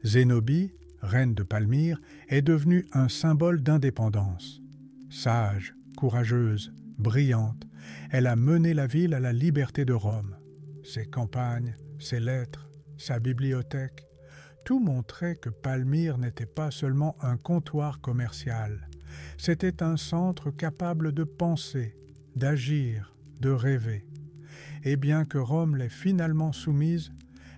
Zénobie, reine de Palmyre, est devenue un symbole d'indépendance. Sage, courageuse, brillante, elle a mené la ville à la liberté de Rome. Ses campagnes, ses lettres, sa bibliothèque, tout montrait que Palmyre n'était pas seulement un comptoir commercial, C'était un centre capable de penser, d'agir, de rêver. Et bien que Rome l'ait finalement soumise,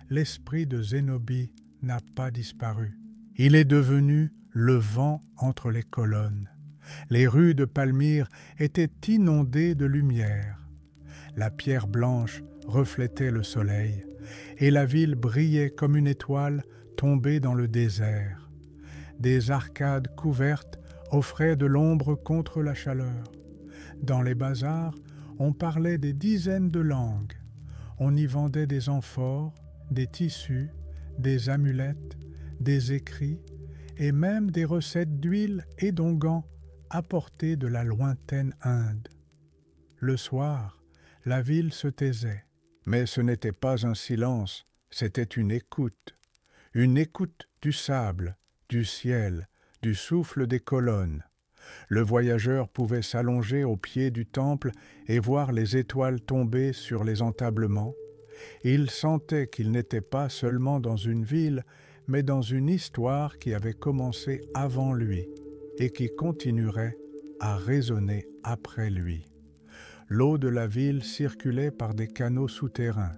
l'esprit de Zénobie n'a pas disparu. Il est devenu le vent entre les colonnes. Les rues de Palmyre étaient inondées de lumière. La pierre blanche reflétait le soleil, et la ville brillait comme une étoile tombée dans le désert. Des arcades couvertes offraient de l'ombre contre la chaleur. Dans les bazars, on parlait des dizaines de langues. On y vendait des amphores, des tissus, des amulettes, des écrits et même des recettes d'huile et d'onguents apportées de la lointaine Inde. Le soir, la ville se taisait, mais ce n'était pas un silence, c'était une écoute du sable, du ciel, du souffle des colonnes. Le voyageur pouvait s'allonger au pied du temple et voir les étoiles tomber sur les entablements. Il sentait qu'il n'était pas seulement dans une ville, mais dans une histoire qui avait commencé avant lui et qui continuerait à résonner après lui. L'eau de la ville circulait par des canaux souterrains.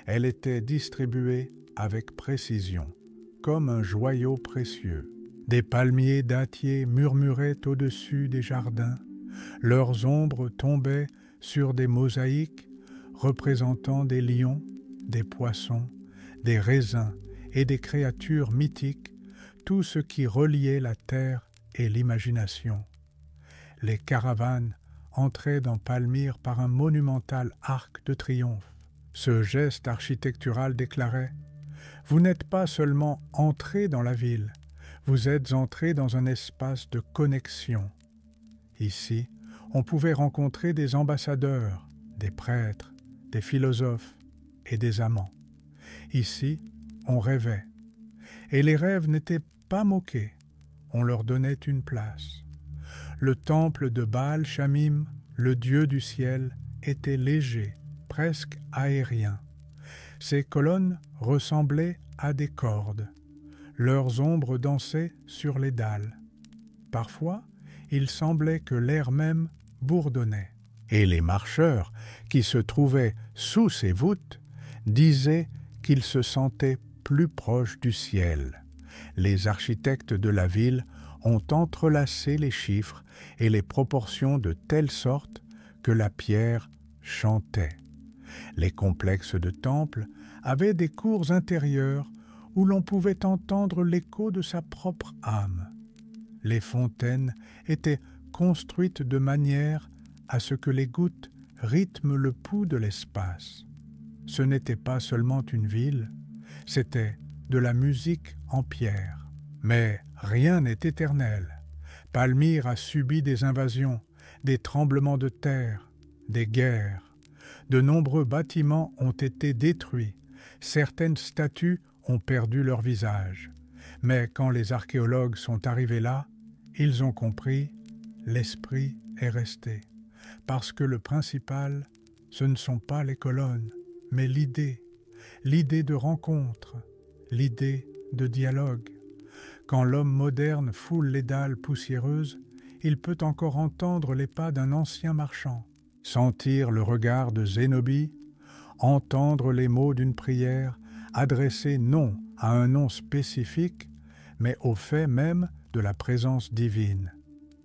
Elle était distribuée avec précision, comme un joyau précieux. Des palmiers dattiers murmuraient au-dessus des jardins. Leurs ombres tombaient sur des mosaïques représentant des lions, des poissons, des raisins et des créatures mythiques, tout ce qui reliait la terre et l'imagination. Les caravanes entraient dans Palmyre par un monumental arc de triomphe. Ce geste architectural déclarait « Vous n'êtes pas seulement entrés dans la ville, vous êtes entrés dans un espace de connexion. » Ici, on pouvait rencontrer des ambassadeurs, des prêtres, des philosophes et des amants. Ici, on rêvait. Et les rêves n'étaient pas moqués, on leur donnait une place. Le temple de Baal Shamim, le dieu du ciel, était léger, presque aérien. Ses colonnes ressemblaient à des cordes. Leurs ombres dansaient sur les dalles. Parfois, il semblait que l'air même bourdonnait. Et les marcheurs, qui se trouvaient sous ces voûtes, disaient qu'ils se sentaient plus proches du ciel. Les architectes de la ville ont entrelacé les chiffres et les proportions de telle sorte que la pierre chantait. Les complexes de temples avaient des cours intérieures où l'on pouvait entendre l'écho de sa propre âme. Les fontaines étaient construites de manière à ce que les gouttes rythment le pouls de l'espace. Ce n'était pas seulement une ville, c'était de la musique en pierre. Mais rien n'est éternel. Palmyre a subi des invasions, des tremblements de terre, des guerres. De nombreux bâtiments ont été détruits. Certaines statues ont perdu leur visage. Mais quand les archéologues sont arrivés là, ils ont compris, l'esprit est resté. Parce que le principal, ce ne sont pas les colonnes, mais l'idée de rencontre, l'idée de dialogue. Quand l'homme moderne foule les dalles poussiéreuses, il peut encore entendre les pas d'un ancien marchand, sentir le regard de Zénobie, entendre les mots d'une prière adressés non à un nom spécifique, mais au fait même de la présence divine.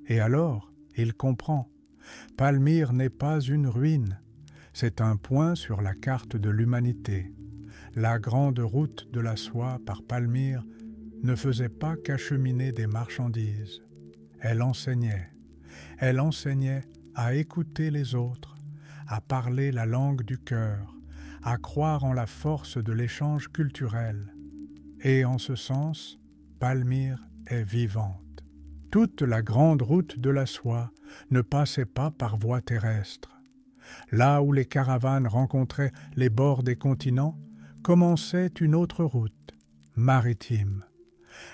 Et alors, il comprend. Palmyre n'est pas une ruine, c'est un point sur la carte de l'humanité. La grande route de la soie par Palmyre ne faisait pas qu'acheminer des marchandises. Elle enseignait à écouter les autres, à parler la langue du cœur, à croire en la force de l'échange culturel. Et en ce sens, Palmyre est vivante. Toute la grande route de la soie ne passait pas par voie terrestre. Là où les caravanes rencontraient les bords des continents, commençait une autre route, maritime.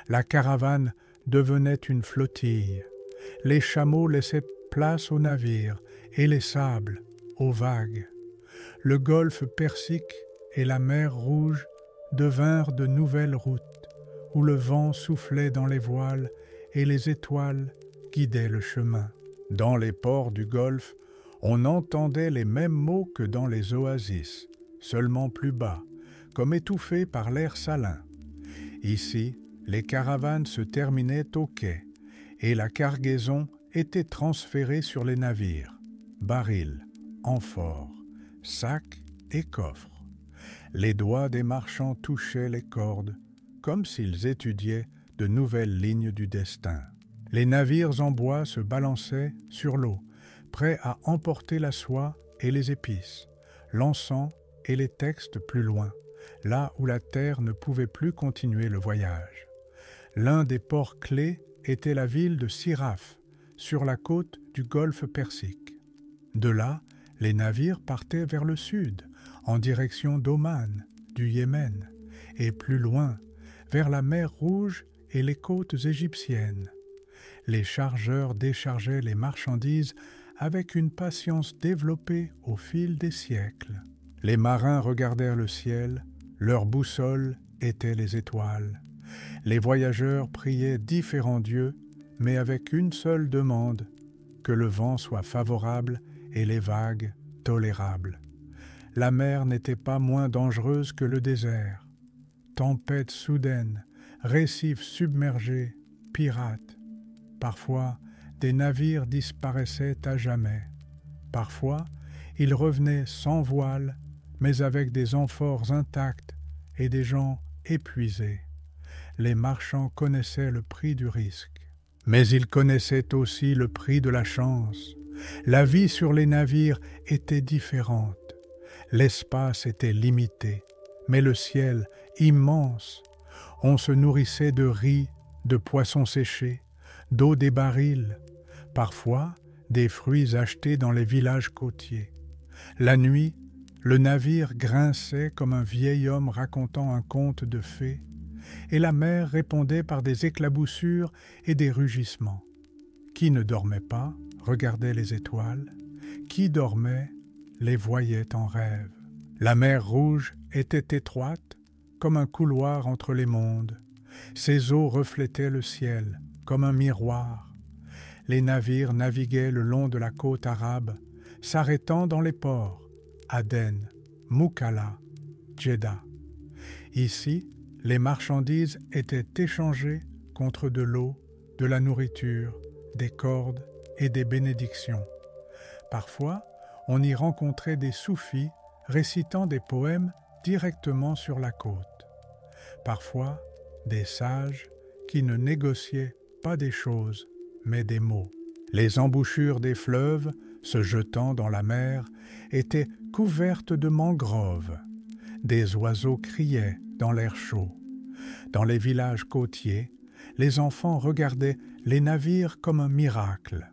La caravane devenait une flottille. Les chameaux laissaient place aux navires et les sables aux vagues. Le golfe Persique et la mer Rouge devinrent de nouvelles routes où le vent soufflait dans les voiles et les étoiles guidait le chemin. Dans les ports du Golfe, on entendait les mêmes mots que dans les oasis, seulement plus bas, comme étouffés par l'air salin. Ici, les caravanes se terminaient au quai, et la cargaison était transférée sur les navires, barils, amphores, sacs et coffres. Les doigts des marchands touchaient les cordes, comme s'ils étudiaient de nouvelles lignes du destin. Les navires en bois se balançaient sur l'eau, prêts à emporter la soie et les épices, l'encens et les textes plus loin, là où la terre ne pouvait plus continuer le voyage. L'un des ports clés était la ville de Siraf, sur la côte du golfe Persique. De là, les navires partaient vers le sud, en direction d'Oman, du Yémen, et plus loin, vers la mer Rouge et les côtes égyptiennes. Les chargeurs déchargeaient les marchandises avec une patience développée au fil des siècles. Les marins regardèrent le ciel, leur boussole était les étoiles. Les voyageurs priaient différents dieux, mais avec une seule demande, que le vent soit favorable et les vagues tolérables. La mer n'était pas moins dangereuse que le désert. Tempêtes soudaines, récifs submergés, pirates. Parfois, des navires disparaissaient à jamais. Parfois, ils revenaient sans voile, mais avec des amphores intactes et des gens épuisés. Les marchands connaissaient le prix du risque. Mais ils connaissaient aussi le prix de la chance. La vie sur les navires était différente. L'espace était limité, mais le ciel immense. On se nourrissait de riz, de poissons séchés, d'eau des barils, parfois des fruits achetés dans les villages côtiers. La nuit, le navire grinçait comme un vieil homme racontant un conte de fées, et la mer répondait par des éclaboussures et des rugissements. Qui ne dormait pas regardait les étoiles, qui dormait les voyait en rêve. La mer Rouge était étroite comme un couloir entre les mondes. Ses eaux reflétaient le ciel comme un miroir. Les navires naviguaient le long de la côte arabe, s'arrêtant dans les ports, Aden, Moukalla, Djeddah. Ici, les marchandises étaient échangées contre de l'eau, de la nourriture, des cordes et des bénédictions. Parfois, on y rencontrait des soufis récitant des poèmes directement sur la côte. Parfois, des sages qui ne négociaient pas des choses, mais des mots. Les embouchures des fleuves, se jetant dans la mer, étaient couvertes de mangroves. Des oiseaux criaient dans l'air chaud. Dans les villages côtiers, les enfants regardaient les navires comme un miracle.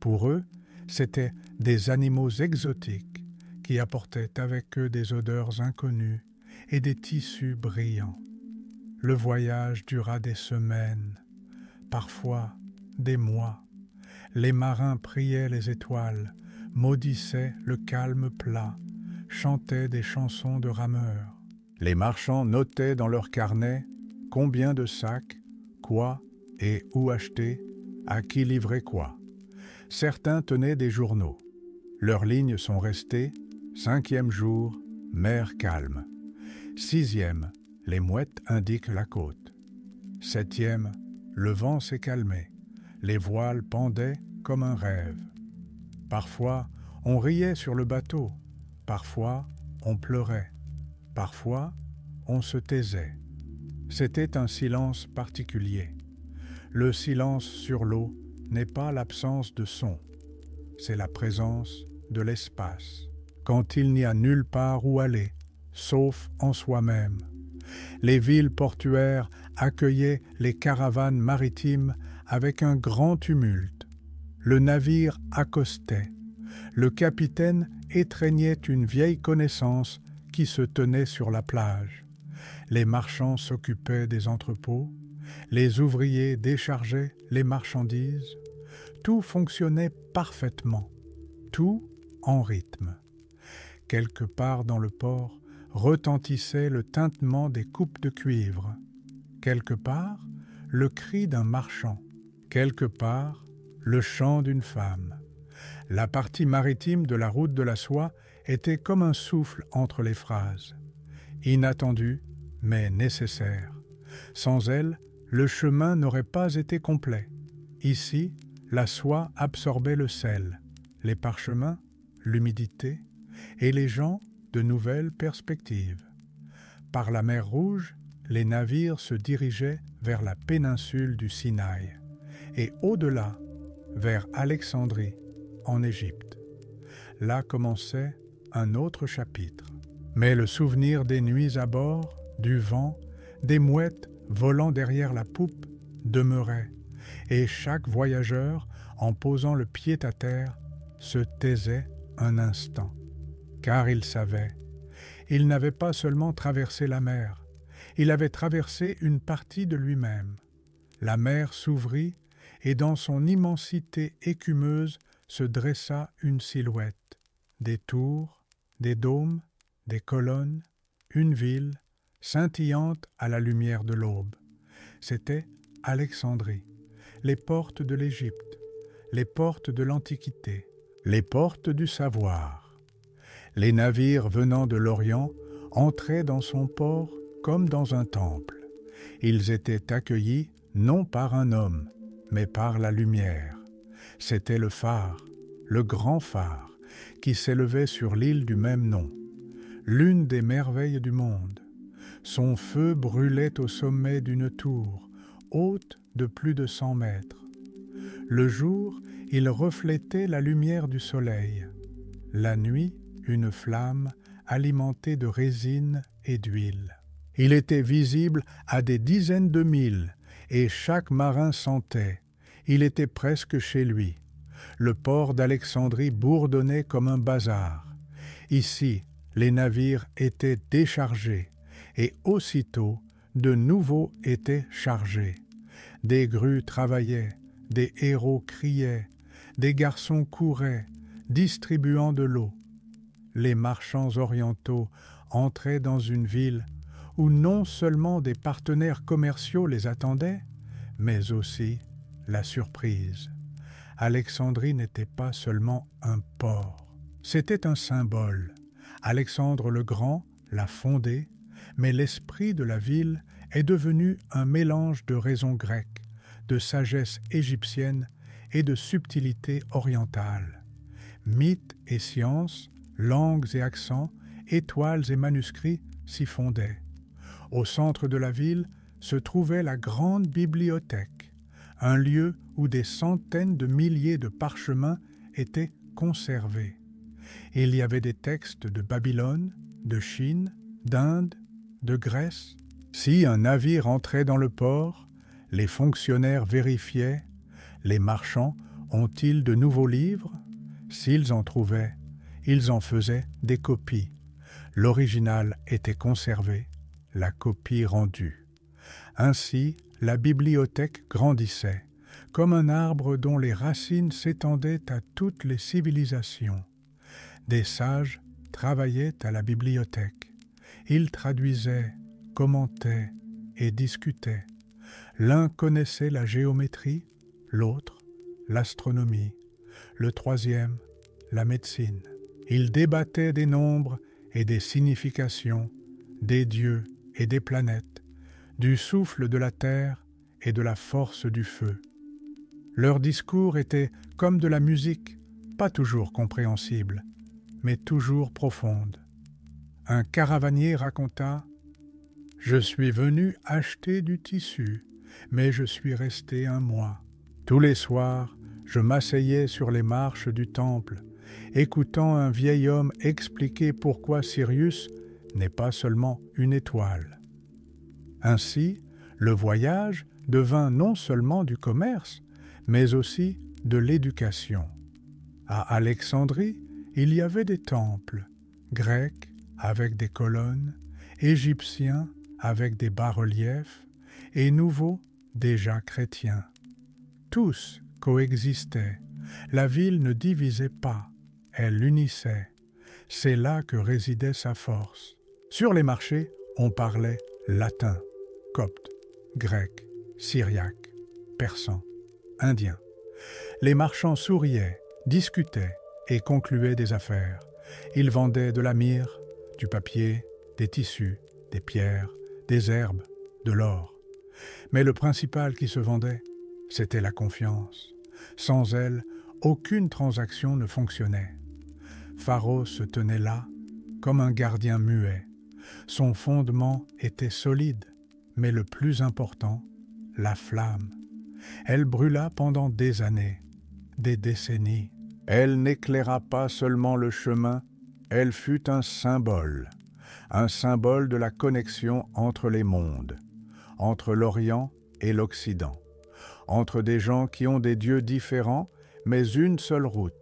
Pour eux, c'étaient des animaux exotiques qui apportaient avec eux des odeurs inconnues et des tissus brillants. Le voyage dura des semaines, parfois des mois. Les marins priaient les étoiles, maudissaient le calme plat, chantaient des chansons de rameurs. Les marchands notaient dans leurs carnets combien de sacs, quoi et où acheter, à qui livrer quoi. Certains tenaient des journaux. Leurs lignes sont restées, 5e jour, mer calme. 6e, les mouettes indiquent la côte. 7e, le vent s'est calmé. Les voiles pendaient comme un rêve. Parfois, on riait sur le bateau. Parfois, on pleurait. Parfois, on se taisait. C'était un silence particulier. Le silence sur l'eau n'est pas l'absence de son, c'est la présence de l'espace, quand il n'y a nulle part où aller, sauf en soi-même. Les villes portuaires accueillaient les caravanes maritimes avec un grand tumulte. Le navire accostait. Le capitaine étreignait une vieille connaissance qui se tenait sur la plage. Les marchands s'occupaient des entrepôts, les ouvriers déchargeaient les marchandises. Tout fonctionnait parfaitement, tout en rythme. Quelque part dans le port retentissait le tintement des coupes de cuivre. Quelque part, le cri d'un marchand. Quelque part, le chant d'une femme. La partie maritime de la route de la soie était comme un souffle entre les phrases. Inattendue, mais nécessaire. Sans elle, le chemin n'aurait pas été complet. Ici, la soie absorbait le sel, les parchemins, l'humidité, et les gens, de nouvelles perspectives. Par la mer Rouge, les navires se dirigeaient vers la péninsule du Sinaï, et au-delà, vers Alexandrie, en Égypte. Là commençait un autre chapitre. Mais le souvenir des nuits à bord, du vent, des mouettes volant derrière la poupe demeurait, et chaque voyageur, en posant le pied à terre, se taisait un instant. Car il savait, il n'avait pas seulement traversé la mer, il avait traversé une partie de lui-même. La mer s'ouvrit, et dans son immensité écumeuse se dressa une silhouette, des tours, des dômes, des colonnes, une ville, scintillante à la lumière de l'aube. C'était Alexandrie, les portes de l'Égypte, les portes de l'Antiquité, les portes du savoir. Les navires venant de l'Orient entraient dans son port comme dans un temple. Ils étaient accueillis non par un homme, mais par la lumière. C'était le phare, le grand phare, qui s'élevait sur l'île du même nom, l'une des merveilles du monde. Son feu brûlait au sommet d'une tour, haute de plus de 100 mètres. Le jour, il reflétait la lumière du soleil. La nuit, une flamme alimentée de résine et d'huile. Il était visible à des dizaines de milles, et chaque marin sentait. Il était presque chez lui. Le port d'Alexandrie bourdonnait comme un bazar. Ici, les navires étaient déchargés, et aussitôt, de nouveaux étaient chargés. Des grues travaillaient, des héros criaient, des garçons couraient, distribuant de l'eau. Les marchands orientaux entraient dans une ville où non seulement des partenaires commerciaux les attendaient, mais aussi la surprise. Alexandrie n'était pas seulement un port, c'était un symbole. Alexandre le Grand l'a fondé, mais l'esprit de la ville est devenu un mélange de raison grecque, de sagesse égyptienne et de subtilité orientale. Mythes et sciences, langues et accents, étoiles et manuscrits s'y fondaient. Au centre de la ville se trouvait la grande bibliothèque, un lieu où des centaines de milliers de parchemins étaient conservés. Il y avait des textes de Babylone, de Chine, d'Inde, de Grèce. Si un navire entrait dans le port, les fonctionnaires vérifiaient « Les marchands ont-ils de nouveaux livres ?» S'ils en trouvaient, ils en faisaient des copies. L'original était conservé, la copie rendue. Ainsi, la bibliothèque grandissait, comme un arbre dont les racines s'étendaient à toutes les civilisations. Des sages travaillaient à la bibliothèque. Ils traduisaient, commentaient et discutaient. L'un connaissait la géométrie, l'autre l'astronomie, le troisième la médecine. Ils débattaient des nombres et des significations, des dieux et des planètes, du souffle de la terre et de la force du feu. Leurs discours étaient comme de la musique, pas toujours compréhensible, mais toujours profonde. Un caravanier raconta « Je suis venu acheter du tissu, mais je suis resté un mois. Tous les soirs, je m'asseyais sur les marches du temple, écoutant un vieil homme expliquer pourquoi Sirius n'est pas seulement une étoile. » Ainsi, le voyage devint non seulement du commerce, mais aussi de l'éducation. À Alexandrie, il y avait des temples, grecs avec des colonnes, égyptiens avec des bas-reliefs, et nouveaux déjà chrétiens. Tous coexistaient. La ville ne divisait pas, elle unissait. C'est là que résidait sa force. Sur les marchés, on parlait latin, copte, grec, syriaque, persan, indien. Les marchands souriaient, discutaient et concluaient des affaires. Ils vendaient de la myrrhe, du papier, des tissus, des pierres, des herbes, de l'or. Mais le principal qui se vendait, c'était la confiance. Sans elle, aucune transaction ne fonctionnait. Pharos se tenait là, comme un gardien muet. Son fondement était solide, mais le plus important, la flamme. Elle brûla pendant des années, des décennies. Elle n'éclaira pas seulement le chemin, elle fut un symbole de la connexion entre les mondes, entre l'Orient et l'Occident, entre des gens qui ont des dieux différents, mais une seule route.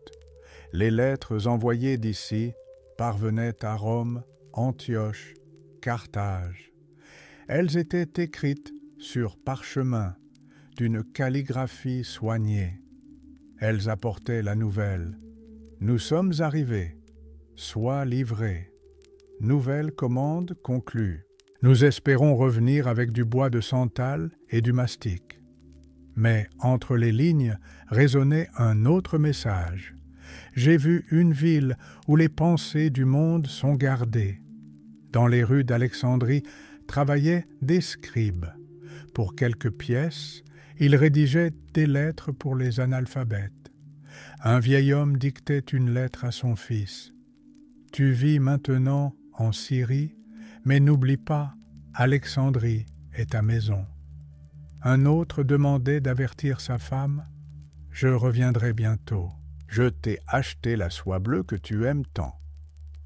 Les lettres envoyées d'ici parvenaient à Rome, Antioche, Carthage. Elles étaient écrites sur parchemin, d'une calligraphie soignée. Elles apportaient la nouvelle. Nous sommes arrivés. Sois livrés. Nouvelle commande conclue. Nous espérons revenir avec du bois de santal et du mastic. Mais entre les lignes résonnait un autre message. J'ai vu une ville où les pensées du monde sont gardées. Dans les rues d'Alexandrie travaillaient des scribes. Pour quelques pièces, ils rédigeaient des lettres pour les analphabètes. Un vieil homme dictait une lettre à son fils. « Tu vis maintenant en Syrie, mais n'oublie pas, Alexandrie est ta maison. » Un autre demandait d'avertir sa femme. « Je reviendrai bientôt. Je t'ai acheté la soie bleue que tu aimes tant. »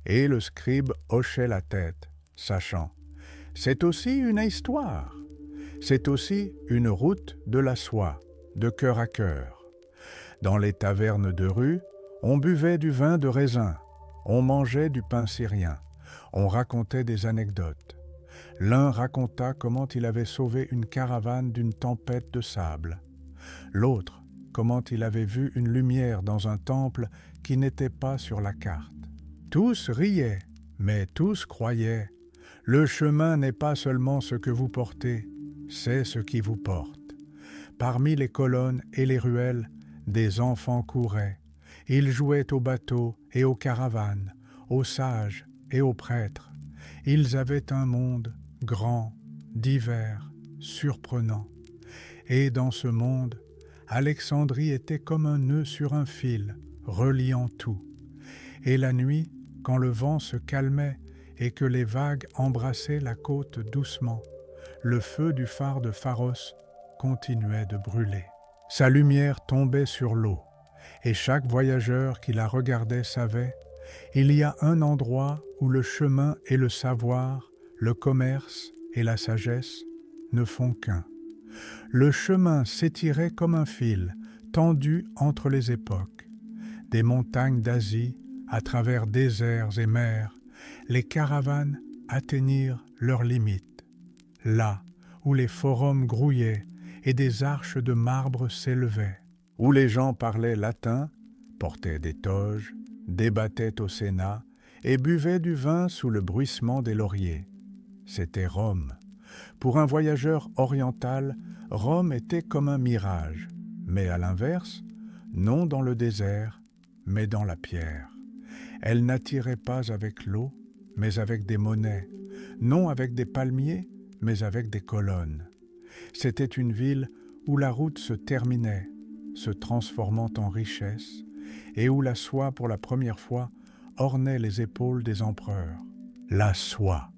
Et le scribe hochait la tête, sachant. C'est aussi une histoire. C'est aussi une route de la soie, de cœur à cœur. Dans les tavernes de rue, on buvait du vin de raisin, on mangeait du pain syrien, on racontait des anecdotes. L'un raconta comment il avait sauvé une caravane d'une tempête de sable. L'autre, comment il avait vu une lumière dans un temple qui n'était pas sur la carte. Tous riaient, mais tous croyaient. Le chemin n'est pas seulement ce que vous portez, c'est ce qui vous porte. Parmi les colonnes et les ruelles, des enfants couraient. Ils jouaient aux bateaux et aux caravanes, aux sages et aux prêtres. Ils avaient un monde grand, divers, surprenant. Et dans ce monde, Alexandrie était comme un nœud sur un fil, reliant tout. Et la nuit, quand le vent se calmait et que les vagues embrassaient la côte doucement, le feu du phare de Pharos continuait de brûler. Sa lumière tombait sur l'eau, et chaque voyageur qui la regardait savait, il y a un endroit où le chemin et le savoir, le commerce et la sagesse ne font qu'un. Le chemin s'étirait comme un fil, tendu entre les époques. Des montagnes d'Asie, à travers déserts et mers, les caravanes atteignirent leurs limites. Là où les forums grouillaient et des arches de marbre s'élevaient, où les gens parlaient latin, portaient des toges, débattaient au Sénat et buvaient du vin sous le bruissement des lauriers. C'était Rome. Pour un voyageur oriental, Rome était comme un mirage, mais à l'inverse, non dans le désert, mais dans la pierre. Elle n'attirait pas avec l'eau, mais avec des monnaies, non avec des palmiers, mais avec des colonnes. C'était une ville où la route se terminait, se transformant en richesse, et où la soie, pour la première fois, ornait les épaules des empereurs. La soie,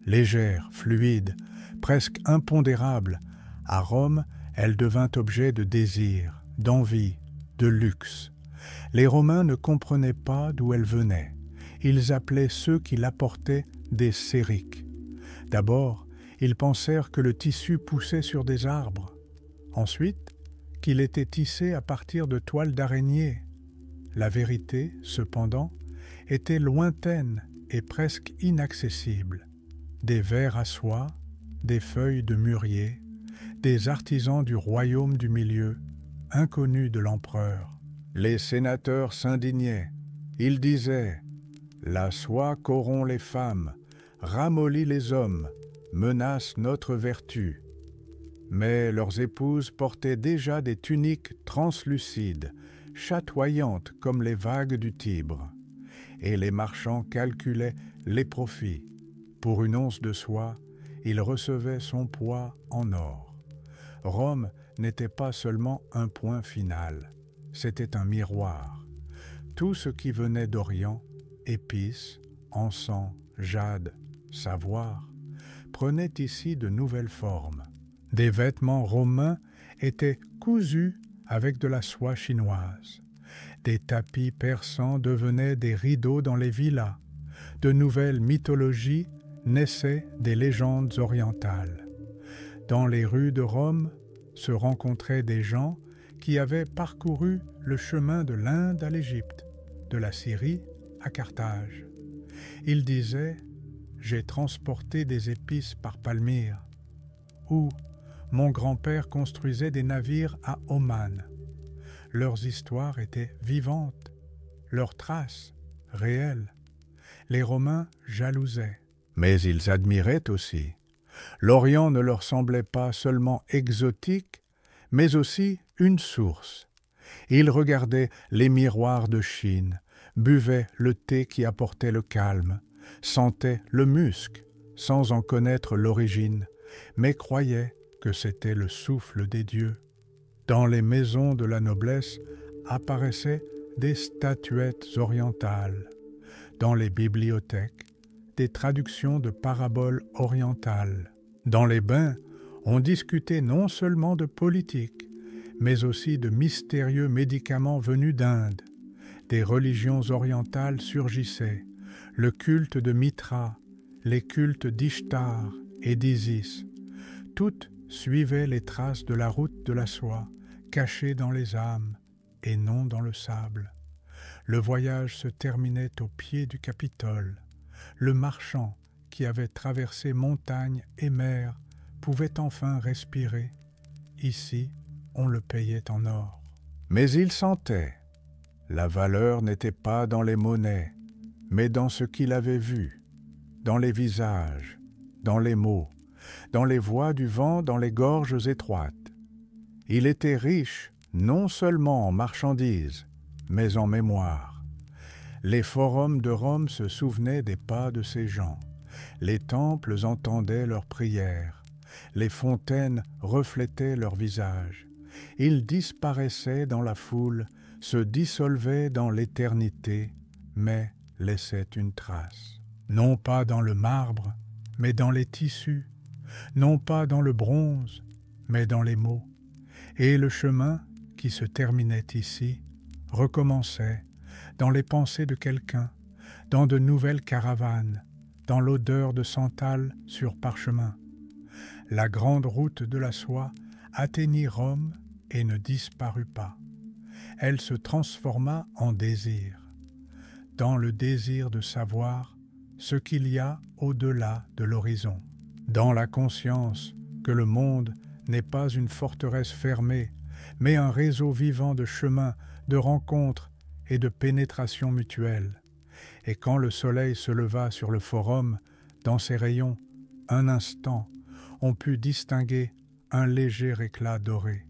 légère, fluide, presque impondérable, à Rome, elle devint objet de désir, d'envie, de luxe. Les Romains ne comprenaient pas d'où elle venait. Ils appelaient ceux qui l'apportaient des sériques. D'abord, ils pensèrent que le tissu poussait sur des arbres. Ensuite, qu'il était tissé à partir de toiles d'araignée. La vérité, cependant, était lointaine et presque inaccessible. Des vers à soie, des feuilles de mûrier, des artisans du royaume du milieu, inconnus de l'empereur. Les sénateurs s'indignaient. Ils disaient « La soie corrompt les femmes, ramollit les hommes, menace notre vertu. » Mais leurs épouses portaient déjà des tuniques translucides, chatoyantes comme les vagues du Tibre, et les marchands calculaient les profits. Pour une once de soie, ils recevaient son poids en or. Rome n'était pas seulement un point final, c'était un miroir. Tout ce qui venait d'Orient, épices, encens, jade, savoir, prenait ici de nouvelles formes. Des vêtements romains étaient cousus avec de la soie chinoise. Des tapis persans devenaient des rideaux dans les villas. De nouvelles mythologies naissaient des légendes orientales. Dans les rues de Rome se rencontraient des gens qui avaient parcouru le chemin de l'Inde à l'Égypte, de la Syrie à Carthage. Ils disaient « J'ai transporté des épices par Palmyre » ou « Mon grand-père construisait des navires à Oman ». Leurs histoires étaient vivantes, leurs traces réelles. Les Romains jalousaient, mais ils admiraient aussi. L'Orient ne leur semblait pas seulement exotique, mais aussi une source. Ils regardaient les miroirs de Chine, buvaient le thé qui apportait le calme, sentaient le musc, sans en connaître l'origine, mais croyaient que c'était le souffle des dieux. Dans les maisons de la noblesse apparaissaient des statuettes orientales. Dans les bibliothèques, des traductions de paraboles orientales. Dans les bains, on discutait non seulement de politique, mais aussi de mystérieux médicaments venus d'Inde. Des religions orientales surgissaient, le culte de Mitra, les cultes d'Ishtar et d'Isis. Toutes suivaient les traces de la route de la soie, cachée dans les âmes et non dans le sable. Le voyage se terminait au pied du Capitole. Le marchand, qui avait traversé montagne et mer, pouvait enfin respirer. Ici, on le payait en or. Mais il sentait. La valeur n'était pas dans les monnaies, mais dans ce qu'il avait vu, dans les visages, dans les mots, dans les voix du vent, dans les gorges étroites. Il était riche non seulement en marchandises, mais en mémoire. Les forums de Rome se souvenaient des pas de ces gens. Les temples entendaient leurs prières. Les fontaines reflétaient leurs visages. Ils disparaissaient dans la foule, se dissolvaient dans l'éternité, mais laissaient une trace. Non pas dans le marbre, mais dans les tissus. Non pas dans le bronze, mais dans les mots. Et le chemin, qui se terminait ici, recommençait dans les pensées de quelqu'un, dans de nouvelles caravanes, dans l'odeur de santal sur parchemin. La grande route de la soie atteignit Rome et ne disparut pas. Elle se transforma en désir, dans le désir de savoir ce qu'il y a au-delà de l'horizon, dans la conscience que le monde n'est pas une forteresse fermée, mais un réseau vivant de chemins, de rencontres et de pénétration mutuelle. Et quand le soleil se leva sur le forum, dans ses rayons, un instant, on put distinguer un léger éclat doré,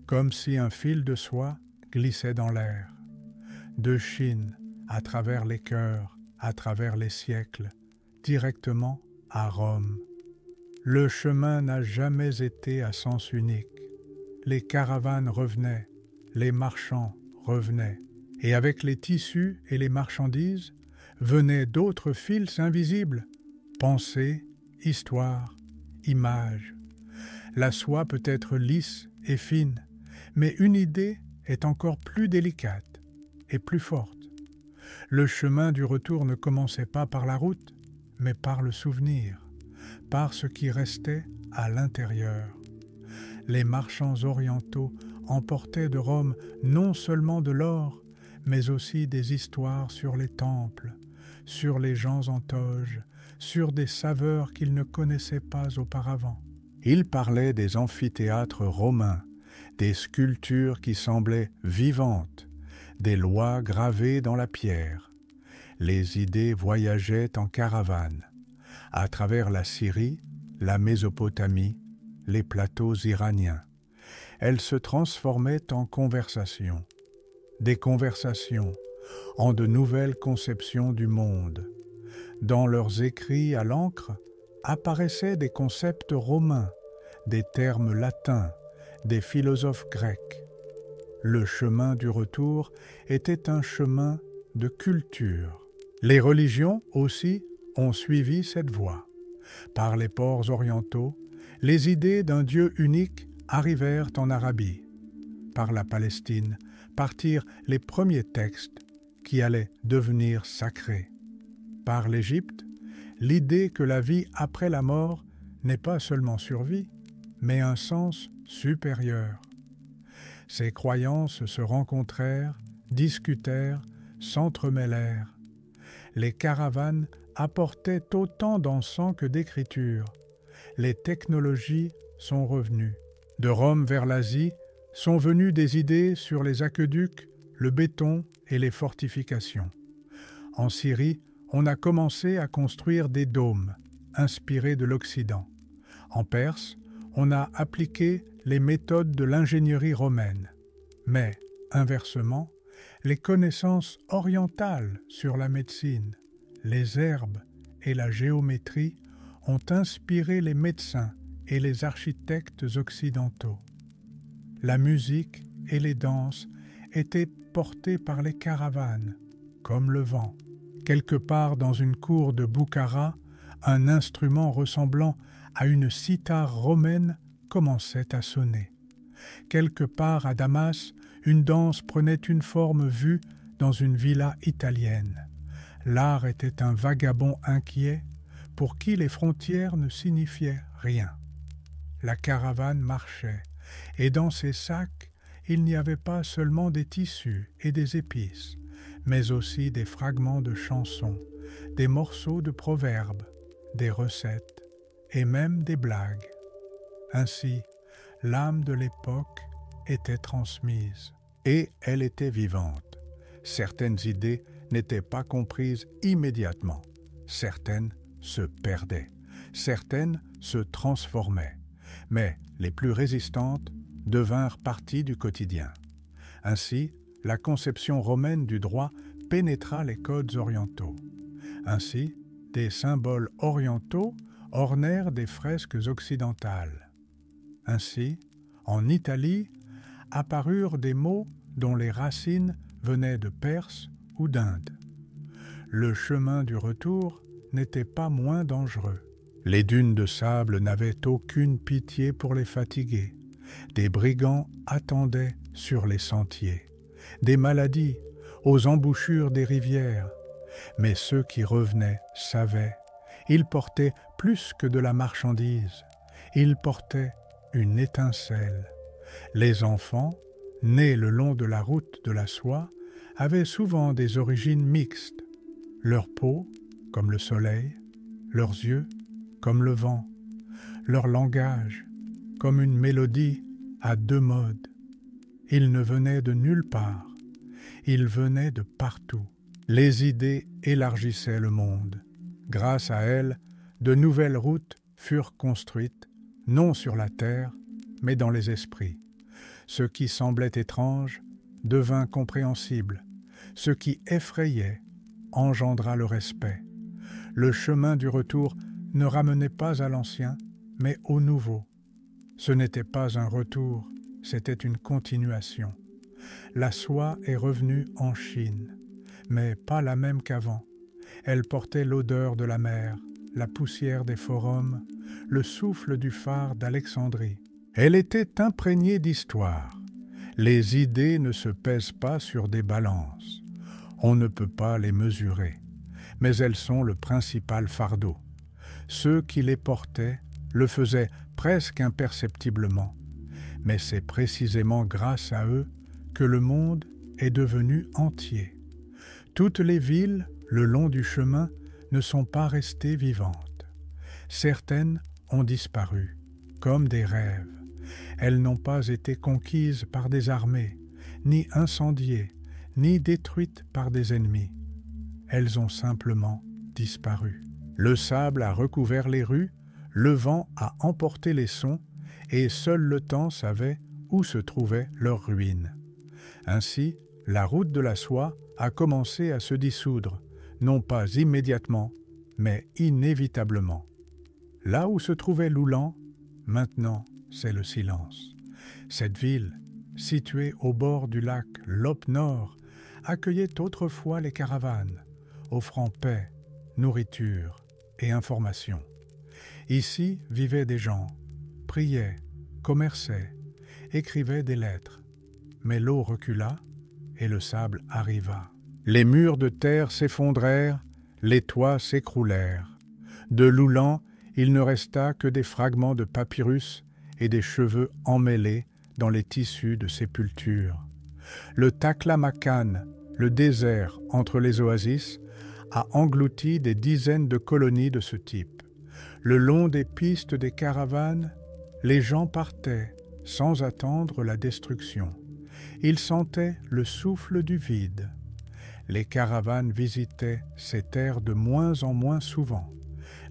comme si un fil de soie glissait dans l'air. De Chine, à travers les cœurs, à travers les siècles, directement à Rome. Le chemin n'a jamais été à sens unique. Les caravanes revenaient, les marchands revenaient, et avec les tissus et les marchandises venaient d'autres fils invisibles, pensées, histoires, images. La soie peut être lisse et fine, mais une idée est encore plus délicate et plus forte. Le chemin du retour ne commençait pas par la route, mais par le souvenir, par ce qui restait à l'intérieur. Les marchands orientaux emportaient de Rome non seulement de l'or, mais aussi des histoires sur les temples, sur les gens en toge, sur des saveurs qu'ils ne connaissaient pas auparavant. Ils parlaient des amphithéâtres romains, des sculptures qui semblaient vivantes, des lois gravées dans la pierre. Les idées voyageaient en caravane, à travers la Syrie, la Mésopotamie, les plateaux iraniens. Elles se transformaient en conversations, des conversations, en de nouvelles conceptions du monde. Dans leurs écrits à l'encre apparaissaient des concepts romains, des termes latins, des philosophes grecs. Le chemin du retour était un chemin de culture. Les religions aussi ont suivi cette voie. Par les ports orientaux, les idées d'un Dieu unique arrivèrent en Arabie. Par la Palestine partirent les premiers textes qui allaient devenir sacrés. Par l'Égypte, l'idée que la vie après la mort n'est pas seulement survie, mais un sens supérieur. Ces croyances se rencontrèrent, discutèrent, s'entremêlèrent. Les caravanes apportaient autant d'encens que d'écriture. Les technologies sont revenues. De Rome vers l'Asie sont venues des idées sur les aqueducs, le béton et les fortifications. En Syrie, on a commencé à construire des dômes, inspirés de l'Occident. En Perse, on a appliqué les méthodes de l'ingénierie romaine. Mais, inversement, les connaissances orientales sur la médecine, les herbes et la géométrie ont inspiré les médecins et les architectes occidentaux. La musique et les danses étaient portées par les caravanes, comme le vent. Quelque part dans une cour de Boukhara, un instrument ressemblant à une cithare romaine commençait à sonner. Quelque part à Damas, une danse prenait une forme vue dans une villa italienne. L'art était un vagabond inquiet pour qui les frontières ne signifiaient rien. La caravane marchait, et dans ses sacs, il n'y avait pas seulement des tissus et des épices, mais aussi des fragments de chansons, des morceaux de proverbes, des recettes et même des blagues. Ainsi, l'âme de l'époque était transmise, et elle était vivante. Certaines idées n'étaient pas comprises immédiatement, certaines se perdaient, certaines se transformaient, mais les plus résistantes devinrent partie du quotidien. Ainsi, la conception romaine du droit pénétra les codes orientaux. Ainsi, des symboles orientaux ornèrent des fresques occidentales. Ainsi, en Italie, apparurent des mots dont les racines venaient de Perse ou d'Inde. Le chemin du retour n'était pas moins dangereux. Les dunes de sable n'avaient aucune pitié pour les fatigués. Des brigands attendaient sur les sentiers. Des maladies aux embouchures des rivières. Mais ceux qui revenaient savaient. Ils portaient plus que de la marchandise. Ils portaient une étincelle. Les enfants, nés le long de la route de la soie, avaient souvent des origines mixtes. Leur peau, comme le soleil, leurs yeux, comme le vent, leur langage, comme une mélodie à deux modes. Ils ne venaient de nulle part, ils venaient de partout. Les idées élargissaient le monde. Grâce à elles, de nouvelles routes furent construites, non sur la terre, mais dans les esprits. Ce qui semblait étrange devint compréhensible. Ce qui effrayait engendra le respect. Le chemin du retour ne ramenait pas à l'ancien, mais au nouveau. Ce n'était pas un retour, c'était une continuation. La soie est revenue en Chine, mais pas la même qu'avant. Elle portait l'odeur de la mer, la poussière des forums, le souffle du phare d'Alexandrie. Elle était imprégnée d'histoire. Les idées ne se pèsent pas sur des balances. On ne peut pas les mesurer, mais elles sont le principal fardeau. Ceux qui les portaient le faisaient presque imperceptiblement, mais c'est précisément grâce à eux que le monde est devenu entier. Toutes les villes, le long du chemin, ne sont pas restées vivantes. Certaines ont disparu, comme des rêves. Elles n'ont pas été conquises par des armées, ni incendiées, ni détruites par des ennemis. Elles ont simplement disparu. Le sable a recouvert les rues, le vent a emporté les sons, et seul le temps savait où se trouvait leur ruine. Ainsi, la route de la soie a commencé à se dissoudre, non pas immédiatement, mais inévitablement. Là où se trouvait Loulan, maintenant c'est le silence. Cette ville, située au bord du lac Lop Nord, accueillait autrefois les caravanes, offrant paix, nourriture et information. Ici vivaient des gens, priaient, commerçaient, écrivaient des lettres. Mais l'eau recula et le sable arriva. Les murs de terre s'effondrèrent, les toits s'écroulèrent. De Loulan, il ne resta que des fragments de papyrus et des cheveux emmêlés dans les tissus de sépulture. Le Taklamakan, le désert entre les oasis, a englouti des dizaines de colonies de ce type. Le long des pistes des caravanes, les gens partaient sans attendre la destruction. Ils sentaient le souffle du vide. Les caravanes visitaient ces terres de moins en moins souvent.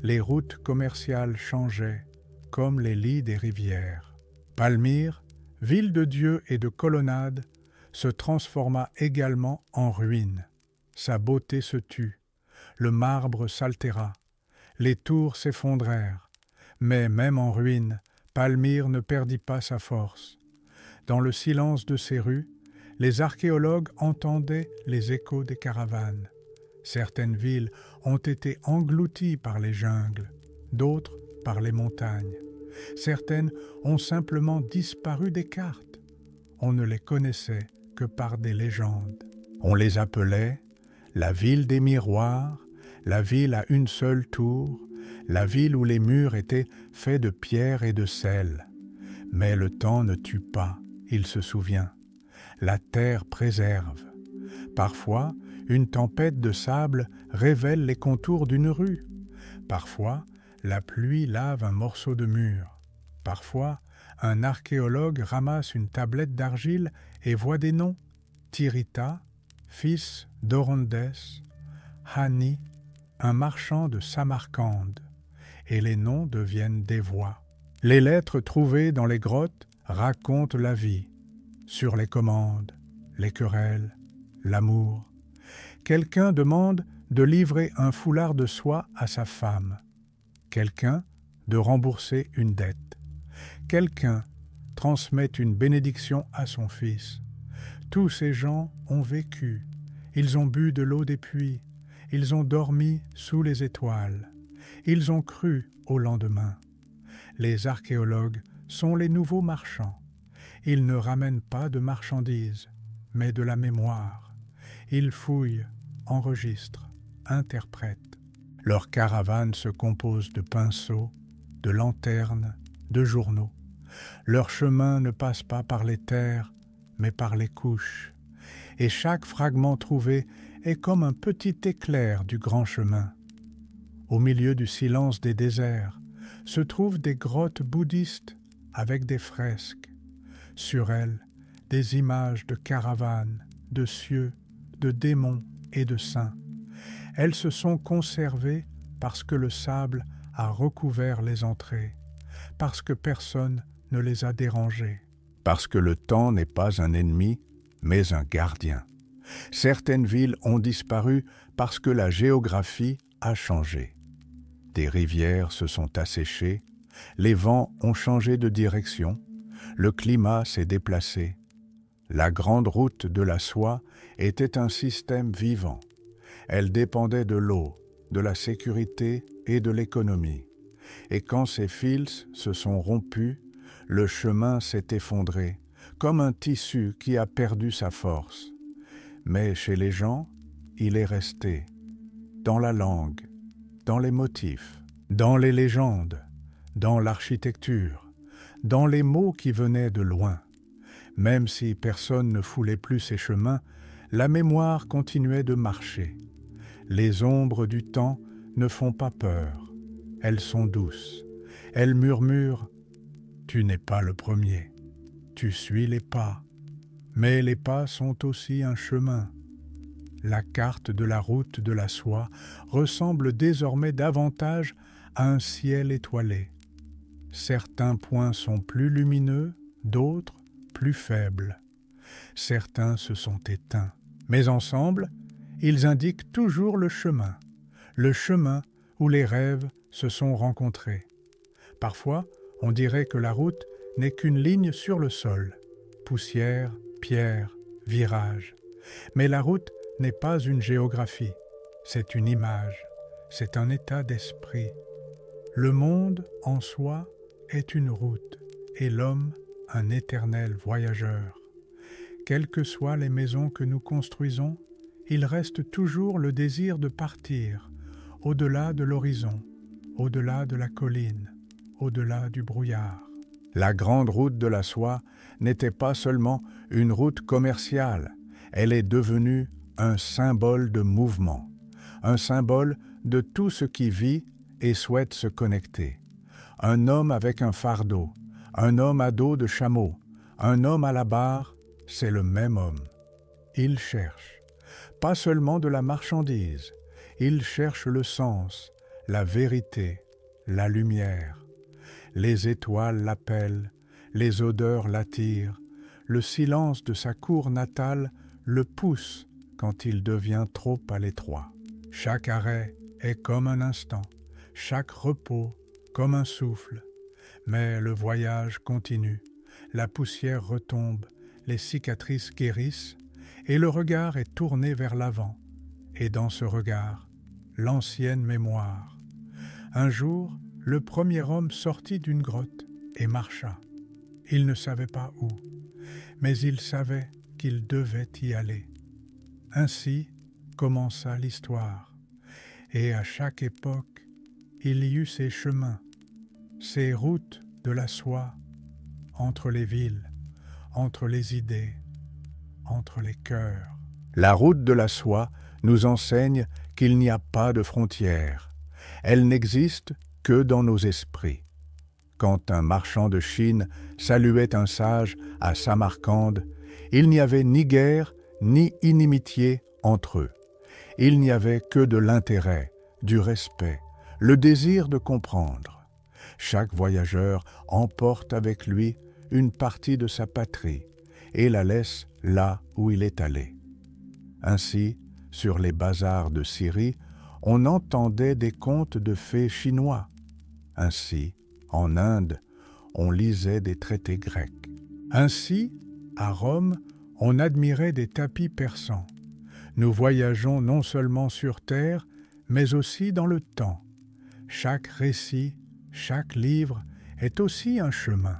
Les routes commerciales changeaient, comme les lits des rivières. Palmyre, ville de dieux et de colonnades, se transforma également en ruine. Sa beauté se tut, le marbre s'altéra, les tours s'effondrèrent, mais même en ruine, Palmyre ne perdit pas sa force. Dans le silence de ses rues, les archéologues entendaient les échos des caravanes. Certaines villes ont été englouties par les jungles, d'autres par les montagnes. Certaines ont simplement disparu des cartes. On ne les connaissait que par des légendes. On les appelait la ville des miroirs, la ville à une seule tour, la ville où les murs étaient faits de pierre et de sel. Mais le temps ne tue pas, il se souvient. La terre préserve. Parfois, une tempête de sable révèle les contours d'une rue. Parfois, la pluie lave un morceau de mur. Parfois, un archéologue ramasse une tablette d'argile et voit des noms. Tirita, fils d'Orondes, Hani, un marchand de Samarcande, et les noms deviennent des voix. Les lettres trouvées dans les grottes racontent la vie, sur les commandes, les querelles, l'amour. Quelqu'un demande de livrer un foulard de soie à sa femme. Quelqu'un de rembourser une dette. Quelqu'un transmet une bénédiction à son fils. Tous ces gens ont vécu. Ils ont bu de l'eau des puits. Ils ont dormi sous les étoiles. Ils ont cru au lendemain. Les archéologues sont les nouveaux marchands. Ils ne ramènent pas de marchandises, mais de la mémoire. Ils fouillent, enregistrent, interprètent. Leur caravane se compose de pinceaux, de lanternes, de journaux. Leur chemin ne passe pas par les terres, mais par les couches. Et chaque fragment trouvé est comme un petit éclair du grand chemin. Au milieu du silence des déserts se trouvent des grottes bouddhistes avec des fresques. Sur elles, des images de caravanes, de cieux, de démons et de saints. Elles se sont conservées parce que le sable a recouvert les entrées, parce que personne ne les a dérangées, parce que le temps n'est pas un ennemi, mais un gardien. Certaines villes ont disparu parce que la géographie a changé. Des rivières se sont asséchées, les vents ont changé de direction, le climat s'est déplacé. La grande route de la soie était un système vivant. Elle dépendait de l'eau, de la sécurité et de l'économie. Et quand ces fils se sont rompus, le chemin s'est effondré, comme un tissu qui a perdu sa force. Mais chez les gens, il est resté, dans la langue, dans les motifs, dans les légendes, dans l'architecture, dans les mots qui venaient de loin. Même si personne ne foulait plus ses chemins, la mémoire continuait de marcher. Les ombres du temps ne font pas peur, elles sont douces. Elles murmurent « Tu n'es pas le premier, tu suis les pas ». Mais les pas sont aussi un chemin. La carte de la route de la soie ressemble désormais davantage à un ciel étoilé. Certains points sont plus lumineux, d'autres plus faibles. Certains se sont éteints, mais ensemble, ils indiquent toujours le chemin où les rêves se sont rencontrés. Parfois, on dirait que la route n'est qu'une ligne sur le sol, poussière, pierre, virage. Mais la route n'est pas une géographie, c'est une image, c'est un état d'esprit. Le monde, en soi, est une route, et l'homme, un éternel voyageur. Quelles que soient les maisons que nous construisons, il reste toujours le désir de partir, au-delà de l'horizon, au-delà de la colline, au-delà du brouillard. La grande route de la soie n'était pas seulement une route commerciale, elle est devenue un symbole de mouvement, un symbole de tout ce qui vit et souhaite se connecter. Un homme avec un fardeau, un homme à dos de chameau, un homme à la barre, c'est le même homme. Il cherche, pas seulement de la marchandise, il cherche le sens, la vérité, la lumière. Les étoiles l'appellent, les odeurs l'attirent, le silence de sa cour natale le pousse quand il devient trop à l'étroit. Chaque arrêt est comme un instant, chaque repos comme un souffle. Mais le voyage continue, la poussière retombe, les cicatrices guérissent, et le regard est tourné vers l'avant. Et dans ce regard, l'ancienne mémoire. Un jour, le premier homme sortit d'une grotte et marcha. Il ne savait pas où, mais il savait qu'il devait y aller. Ainsi commença l'histoire, et à chaque époque, il y eut ses chemins, ses routes de la soie, entre les villes, entre les idées, entre les cœurs. La route de la soie nous enseigne qu'il n'y a pas de frontières. Elle n'existe que dans nos esprits. Quand un marchand de Chine saluait un sage à Samarcande, il n'y avait ni guerre ni inimitié entre eux. Il n'y avait que de l'intérêt, du respect, le désir de comprendre. Chaque voyageur emporte avec lui une partie de sa patrie et la laisse là où il est allé. Ainsi, sur les bazars de Syrie, on entendait des contes de fées chinois. Ainsi, en Inde, on lisait des traités grecs. Ainsi, à Rome, on admirait des tapis persans. Nous voyageons non seulement sur terre, mais aussi dans le temps. Chaque récit, chaque livre est aussi un chemin.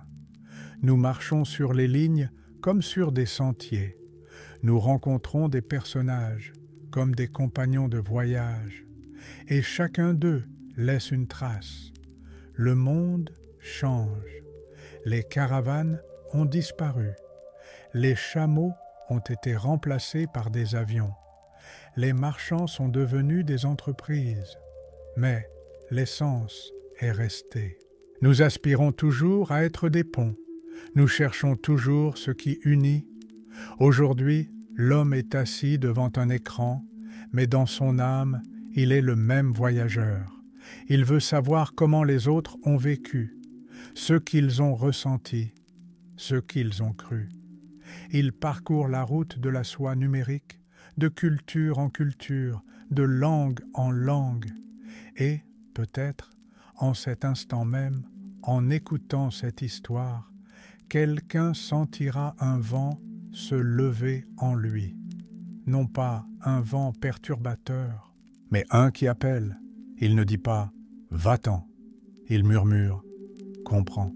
Nous marchons sur les lignes comme sur des sentiers. Nous rencontrons des personnages comme des compagnons de voyage, et chacun d'eux laisse une trace. Le monde change. Les caravanes ont disparu. Les chameaux ont été remplacés par des avions. Les marchands sont devenus des entreprises. Mais l'essence est restée. Nous aspirons toujours à être des ponts. Nous cherchons toujours ce qui unit. Aujourd'hui, l'homme est assis devant un écran, mais dans son âme, il est le même voyageur. Il veut savoir comment les autres ont vécu, ce qu'ils ont ressenti, ce qu'ils ont cru. Il parcourt la route de la soie numérique, de culture en culture, de langue en langue. Et, peut-être, en cet instant même, en écoutant cette histoire, quelqu'un sentira un vent se lever en lui. Non pas un vent perturbateur, mais un qui appelle. Il ne dit pas « va-t'en », il murmure « comprends,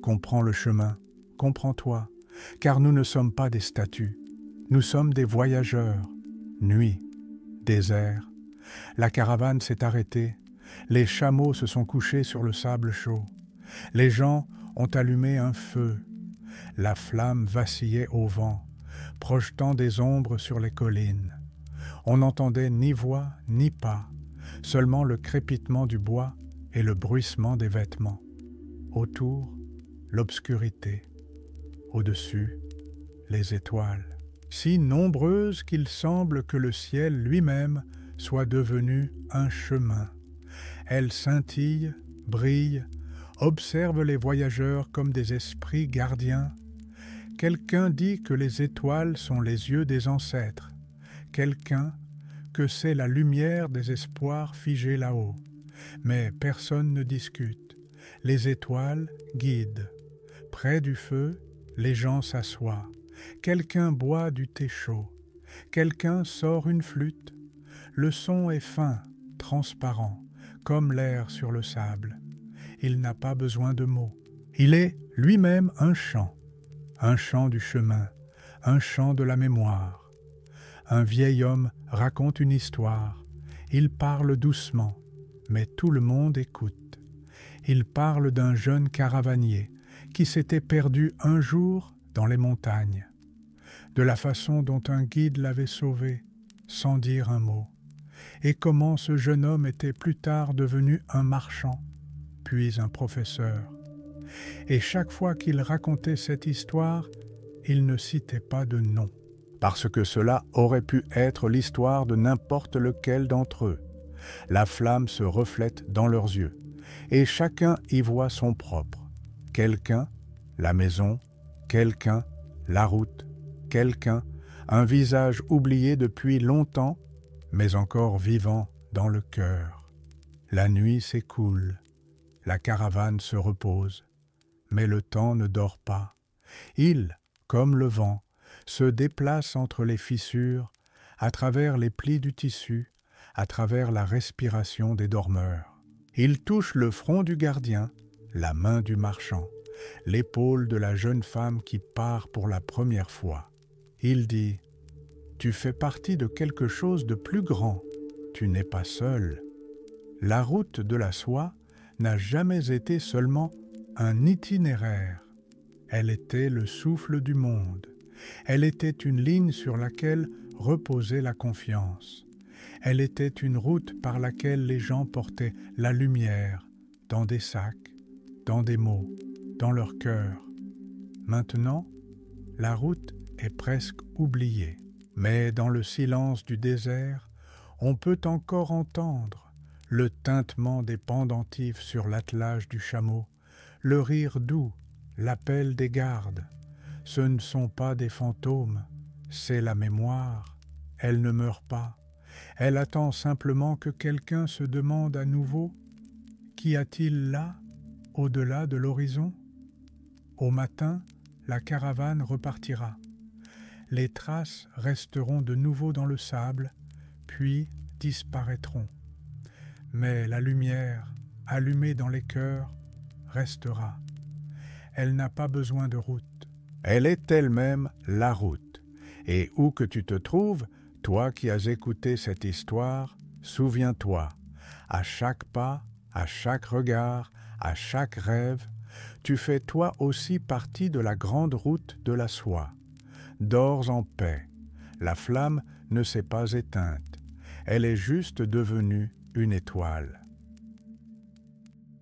comprends le chemin, comprends-toi », car nous ne sommes pas des statues, nous sommes des voyageurs. Nuit, désert, la caravane s'est arrêtée, les chameaux se sont couchés sur le sable chaud, les gens ont allumé un feu, la flamme vacillait au vent, projetant des ombres sur les collines. On n'entendait ni voix ni pas, seulement le crépitement du bois et le bruissement des vêtements. Autour, l'obscurité. Au-dessus, les étoiles, si nombreuses qu'il semble que le ciel lui-même soit devenu un chemin. Elles scintillent, brillent, observe les voyageurs comme des esprits gardiens. Quelqu'un dit que les étoiles sont les yeux des ancêtres, quelqu'un que c'est la lumière des espoirs figés là-haut. Mais personne ne discute. Les étoiles guident. Près du feu, les gens s'assoient. Quelqu'un boit du thé chaud. Quelqu'un sort une flûte. Le son est fin, transparent, comme l'air sur le sable. Il n'a pas besoin de mots. Il est lui-même un chant du chemin, un chant de la mémoire. Un vieil homme raconte une histoire. Il parle doucement, mais tout le monde écoute. Il parle d'un jeune caravanier qui s'était perdu un jour dans les montagnes, de la façon dont un guide l'avait sauvé, sans dire un mot, et comment ce jeune homme était plus tard devenu un marchand, puis un professeur. Et chaque fois qu'il racontait cette histoire, il ne citait pas de nom, parce que cela aurait pu être l'histoire de n'importe lequel d'entre eux. La flamme se reflète dans leurs yeux, et chacun y voit son propre. Quelqu'un, la maison, quelqu'un, la route, quelqu'un, un visage oublié depuis longtemps, mais encore vivant dans le cœur. La nuit s'écoule, la caravane se repose, mais le temps ne dort pas. Il, comme le vent, se déplace entre les fissures, à travers les plis du tissu, à travers la respiration des dormeurs. Il touche le front du gardien, la main du marchand, l'épaule de la jeune femme qui part pour la première fois. Il dit « Tu fais partie de quelque chose de plus grand, tu n'es pas seul. » La route de la soie n'a jamais été seulement un itinéraire. Elle était le souffle du monde. Elle était une ligne sur laquelle reposait la confiance. Elle était une route par laquelle les gens portaient la lumière dans des sacs, dans des mots, dans leur cœur. Maintenant, la route est presque oubliée. Mais dans le silence du désert, on peut encore entendre le tintement des pendentifs sur l'attelage du chameau, le rire doux, l'appel des gardes. Ce ne sont pas des fantômes, c'est la mémoire. Elle ne meurt pas. Elle attend simplement que quelqu'un se demande à nouveau « Qu'y a-t-il là, au-delà de l'horizon ?» Au matin, la caravane repartira. Les traces resteront de nouveau dans le sable, puis disparaîtront. Mais la lumière, allumée dans les cœurs, restera. Elle n'a pas besoin de route. Elle est elle-même la route. Et où que tu te trouves, toi qui as écouté cette histoire, souviens-toi, à chaque pas, à chaque regard, à chaque rêve, tu fais toi aussi partie de la grande route de la soie. Dors en paix. La flamme ne s'est pas éteinte. Elle est juste devenue une étoile.